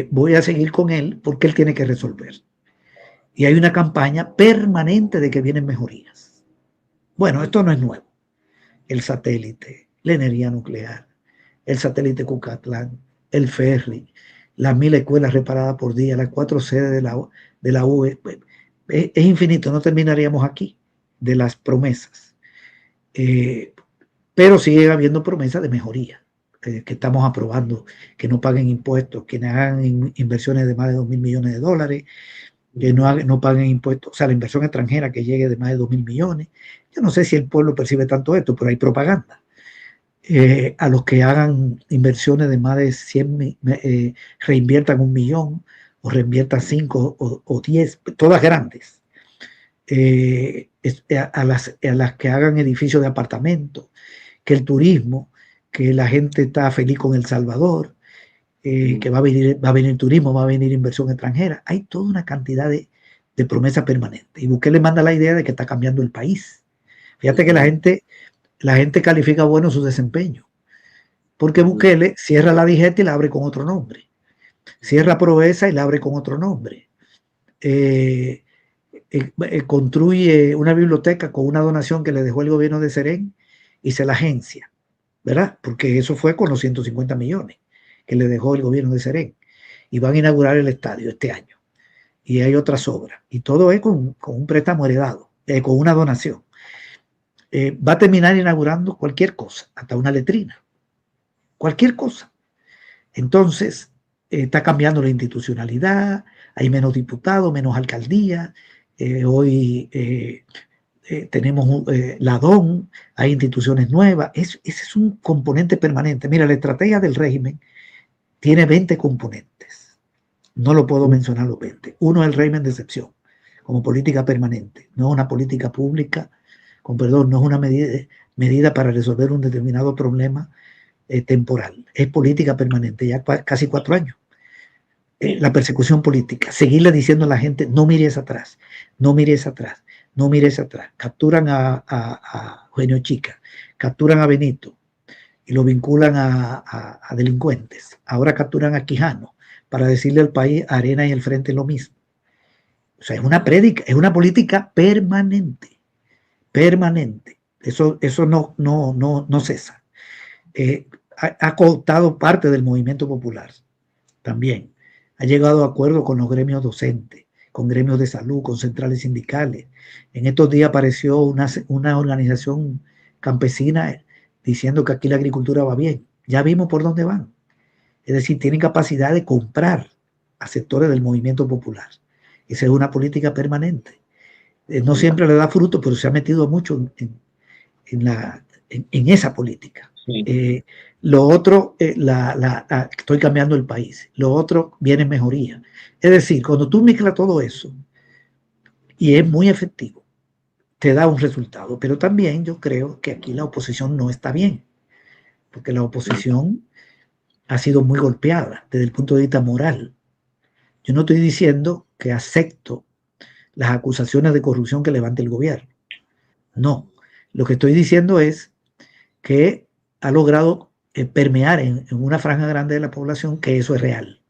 Speaker 2: voy a seguir con él porque él tiene que resolver. Y hay una campaña permanente de que vienen mejorías. Bueno, esto no es nuevo. El satélite, la energía nuclear, el satélite Cucatlán, el ferry, las 1000 escuelas reparadas por día, las 4 sedes de la UE. Es infinito, no terminaríamos aquí de las promesas. Pero sigue habiendo promesas de mejoría, que estamos aprobando, que no paguen impuestos, que hagan inversiones de más de 2.000 millones de dólares, que no paguen impuestos, o sea, la inversión extranjera que llegue de más de 2.000 millones. Yo no sé si el pueblo percibe tanto esto, pero hay propaganda. A los que hagan inversiones de más de 100, reinviertan 1 millón o reinviertan 5 o 10, todas grandes. A las que hagan edificios de apartamentos, que el turismo, que la gente está feliz con El Salvador, que va a venir turismo, va a venir inversión extranjera. Hay toda una cantidad de promesas permanentes. Y Bukele manda la idea de que está cambiando el país. Fíjate que la gente califica bueno su desempeño, porque Bukele cierra la DIGET y la abre con otro nombre, cierra Proesa y la abre con otro nombre, construye una biblioteca con una donación que le dejó el gobierno de Serén y se la agencia, ¿verdad? Porque eso fue con los 150 millones que le dejó el gobierno de Serén, y van a inaugurar el estadio este año, y hay otras obras, y todo es con un préstamo heredado, con una donación. Va a terminar inaugurando cualquier cosa, hasta una letrina, cualquier cosa. Entonces, está cambiando la institucionalidad, hay menos diputados, menos alcaldías, hoy tenemos la DON, hay instituciones nuevas, ese es un componente permanente. Mira, la estrategia del régimen tiene 20 componentes, no lo puedo mencionar los 20. Uno es el régimen de excepción, como política permanente, no es una política pública, con perdón, no es una medida para resolver un determinado problema temporal, es política permanente, ya casi 4 años. La persecución política, seguirle diciendo a la gente, no mires atrás, no mires atrás, no mires atrás. Capturan a Eugenio Chica, capturan a Benito y lo vinculan a delincuentes. Ahora capturan a Quijano para decirle al país, Arena y el Frente lo mismo. O sea, es una política permanente, permanente. Eso no cesa. Ha cooptado parte del movimiento popular también. Ha llegado a acuerdo con los gremios docentes, con gremios de salud, con centrales sindicales. En estos días apareció una organización campesina diciendo que aquí la agricultura va bien. Ya vimos por dónde van. Es decir, tienen capacidad de comprar a sectores del movimiento popular. Esa es una política permanente. No siempre le da fruto, pero se ha metido mucho en esa política. Sí. Lo otro, estoy cambiando el país. Lo otro, viene mejoría. Es decir, cuando tú mezclas todo eso, y es muy efectivo, te da un resultado. Pero también yo creo que aquí la oposición no está bien, porque la oposición ha sido muy golpeada desde el punto de vista moral. Yo no estoy diciendo que acepto las acusaciones de corrupción que levante el gobierno. No. Lo que estoy diciendo es que ha logrado permear en una franja grande de la población que eso es real.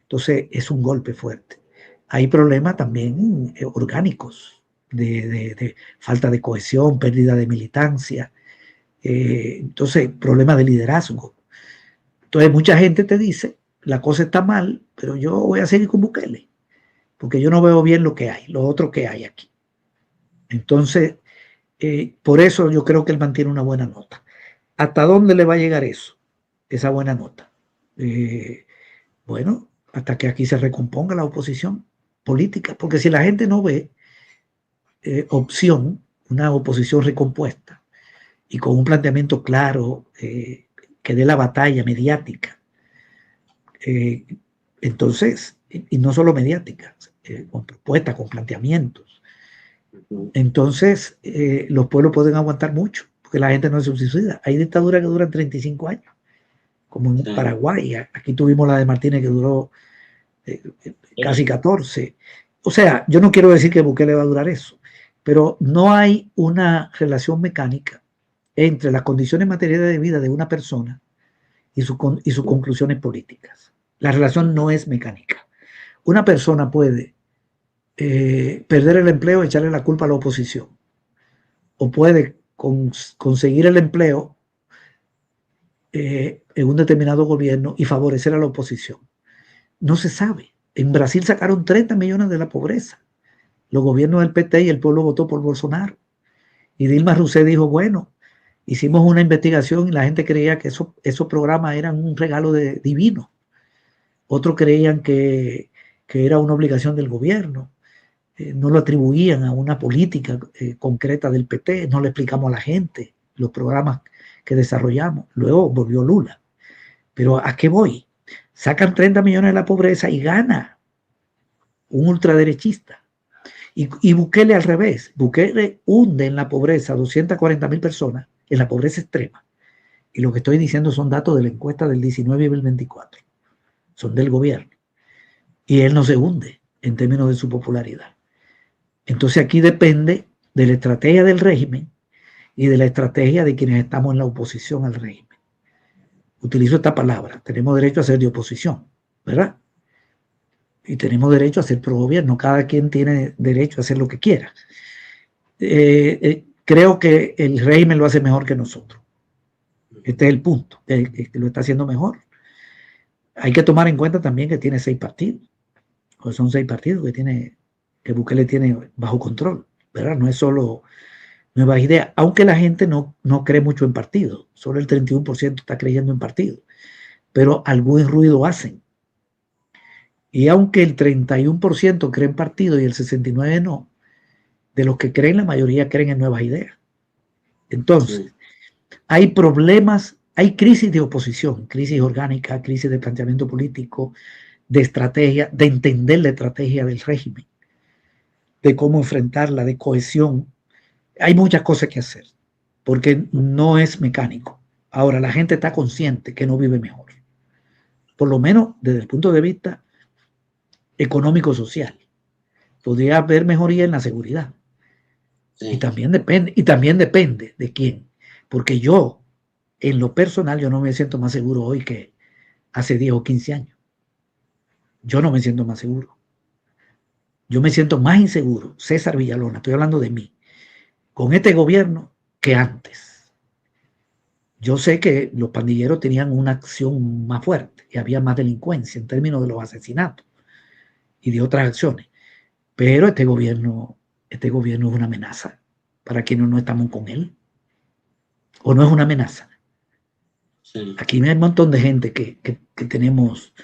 Speaker 2: Entonces es un golpe fuerte. Hay problemas también orgánicos de falta de cohesión, pérdida de militancia, entonces problemas de liderazgo. Entonces mucha gente te dice, la cosa está mal, pero yo voy a seguir con Bukele, porque yo no veo bien lo que hay, lo otro que hay aquí. Entonces, por eso yo creo que él mantiene una buena nota. ¿Hasta dónde le va a llegar eso? Esa buena nota. Bueno, hasta que aquí se recomponga la oposición política, porque si la gente no ve opción, una oposición recompuesta y con un planteamiento claro que dé la batalla mediática, entonces, y no solo mediática, con propuestas, con planteamientos, entonces los pueblos pueden aguantar mucho, porque la gente no se suicida. Hay dictaduras que duran 35 años, como en Paraguay. Aquí tuvimos la de Martínez que duró casi 14. O sea, yo no quiero decir que Bukele va a durar eso, pero no hay una relación mecánica entre las condiciones materiales de vida de una persona y sus conclusiones políticas. La relación no es mecánica. Una persona puede perder el empleo y echarle la culpa a la oposición, o puede conseguir el empleo en un determinado gobierno y favorecer a la oposición. No se sabe. En Brasil sacaron 30 millones de la pobreza. Los gobiernos del PT y el pueblo votó por Bolsonaro. Y Dilma Rousseff dijo, bueno, hicimos una investigación y la gente creía que esos programas eran un regalo divino. Otros creían que era una obligación del gobierno. No lo atribuían a una política concreta del PT. No le explicamos a la gente los programas que desarrollamos. Luego volvió Lula. Pero ¿a qué voy? Sacan 30 millones de la pobreza y gana un ultraderechista. Y Bukele al revés. Bukele hunde en la pobreza 240.000 personas, en la pobreza extrema. Y lo que estoy diciendo son datos de la encuesta del 19 y del 24. Son del gobierno. Y él no se hunde en términos de su popularidad. Entonces aquí depende de la estrategia del régimen y de la estrategia de quienes estamos en la oposición al régimen. Utilizo esta palabra. Tenemos derecho a ser de oposición, ¿verdad? Y tenemos derecho a ser pro gobierno. Cada quien tiene derecho a hacer lo que quiera. Creo que el régimen lo hace mejor que nosotros. Este es el punto, que lo está haciendo mejor. Hay que tomar en cuenta también que tiene 6 partidos. O son 6 partidos que Bukele tiene bajo control, ¿verdad? No es solo nuevas ideas, aunque la gente no cree mucho en partidos. Solo el 31% está creyendo en partidos. Pero algún ruido hacen. Y aunque el 31% cree en partidos y el 69% no, de los que creen, la mayoría creen en nuevas ideas. Entonces, hay problemas, hay crisis de oposición, crisis orgánica, crisis de planteamiento político, de estrategia, de entender la estrategia del régimen, de cómo enfrentarla, de cohesión. Hay muchas cosas que hacer, porque no es mecánico. Ahora, la gente está consciente que no vive mejor, por lo menos desde el punto de vista económico-social. Podría haber mejoría en la seguridad. Sí. Y también depende de quién. Porque yo, en lo personal, yo no me siento más seguro hoy que hace 10 o 15 años. Yo no me siento más seguro. Yo me siento más inseguro, César Villalona, estoy hablando de mí, con este gobierno que antes. Yo sé que los pandilleros tenían una acción más fuerte y había más delincuencia en términos de los asesinatos y de otras acciones. Pero este gobierno es una amenaza para quienes no estamos con él. ¿O no es una amenaza? Sí. Aquí hay un montón de gente que tenemos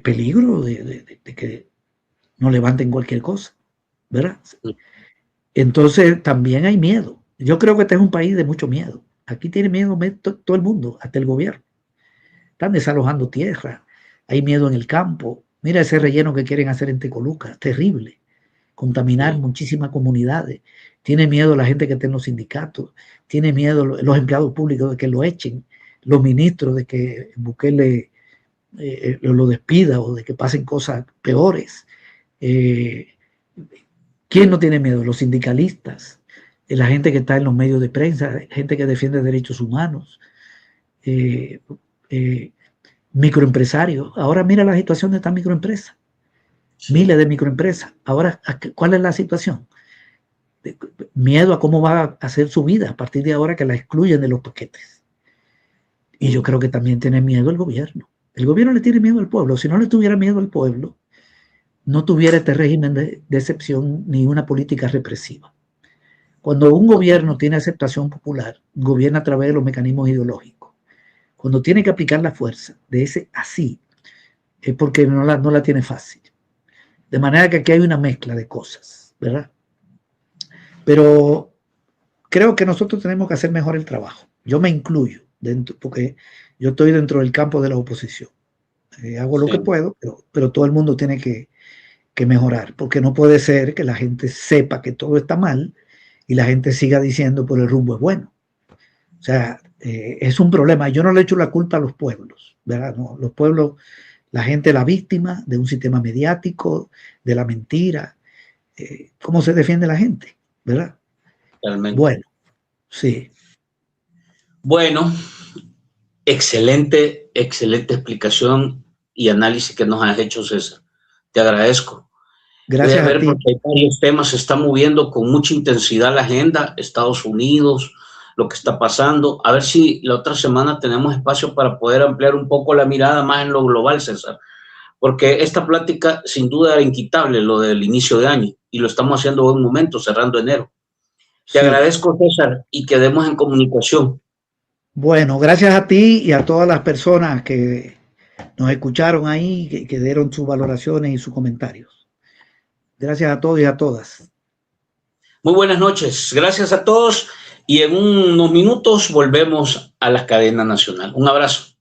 Speaker 2: peligro de que nos levanten cualquier cosa, ¿verdad? Sí. Entonces también hay miedo. Yo creo que este es un país de mucho miedo. Aquí tiene miedo todo el mundo, hasta el gobierno. Están desalojando tierra, hay miedo en el campo. Mira ese relleno que quieren hacer en Tecoluca, terrible. Contaminar muchísimas comunidades. Tiene miedo la gente que está en los sindicatos, tiene miedo los empleados públicos de que lo echen, los ministros de que Bukele lo despida o de que pasen cosas peores. ¿Quién no tiene miedo? Los sindicalistas, la gente que está en los medios de prensa, gente que defiende derechos humanos, microempresarios. Ahora mira la situación de esta microempresa. Sí. Miles de microempresas. Ahora, ¿cuál es la situación? Miedo a cómo va a hacer su vida a partir de ahora que la excluyen de los paquetes. Y yo creo que también tiene miedo el gobierno. El gobierno le tiene miedo al pueblo. Si no le tuviera miedo al pueblo, no tuviera este régimen de excepción ni una política represiva. Cuando un gobierno tiene aceptación popular, gobierna a través de los mecanismos ideológicos. Cuando tiene que aplicar la fuerza de ese así, es porque no la tiene fácil. De manera que aquí hay una mezcla de cosas, ¿verdad? Pero creo que nosotros tenemos que hacer mejor el trabajo. Yo me incluyo, dentro, porque yo estoy dentro del campo de la oposición. Hago lo que puedo, pero todo el mundo tiene que mejorar, porque no puede ser que la gente sepa que todo está mal y la gente siga diciendo por el rumbo es bueno. O sea, es un problema. Yo no le echo la culpa a los pueblos, ¿verdad? No, los pueblos, la gente es la víctima de un sistema mediático, de la mentira. ¿Cómo se defiende la gente? ¿Verdad?
Speaker 1: Realmente.
Speaker 2: Bueno, sí.
Speaker 1: Bueno, excelente explicación y análisis que nos has hecho, César. Te agradezco.
Speaker 2: Gracias a ti.
Speaker 1: Porque hay varios temas, se está moviendo con mucha intensidad la agenda, Estados Unidos, lo que está pasando. A ver si la otra semana tenemos espacio para poder ampliar un poco la mirada más en lo global, César. Porque esta plática sin duda era inquitable, lo del inicio de año, y lo estamos haciendo en un momento, cerrando enero. Te agradezco, César, y quedemos en comunicación.
Speaker 2: Bueno, gracias a ti y a todas las personas que nos escucharon ahí, que dieron sus valoraciones y sus comentarios. Gracias a todos y a todas.
Speaker 1: Muy buenas noches. Gracias a todos y en unos minutos volvemos a la cadena nacional. Un abrazo.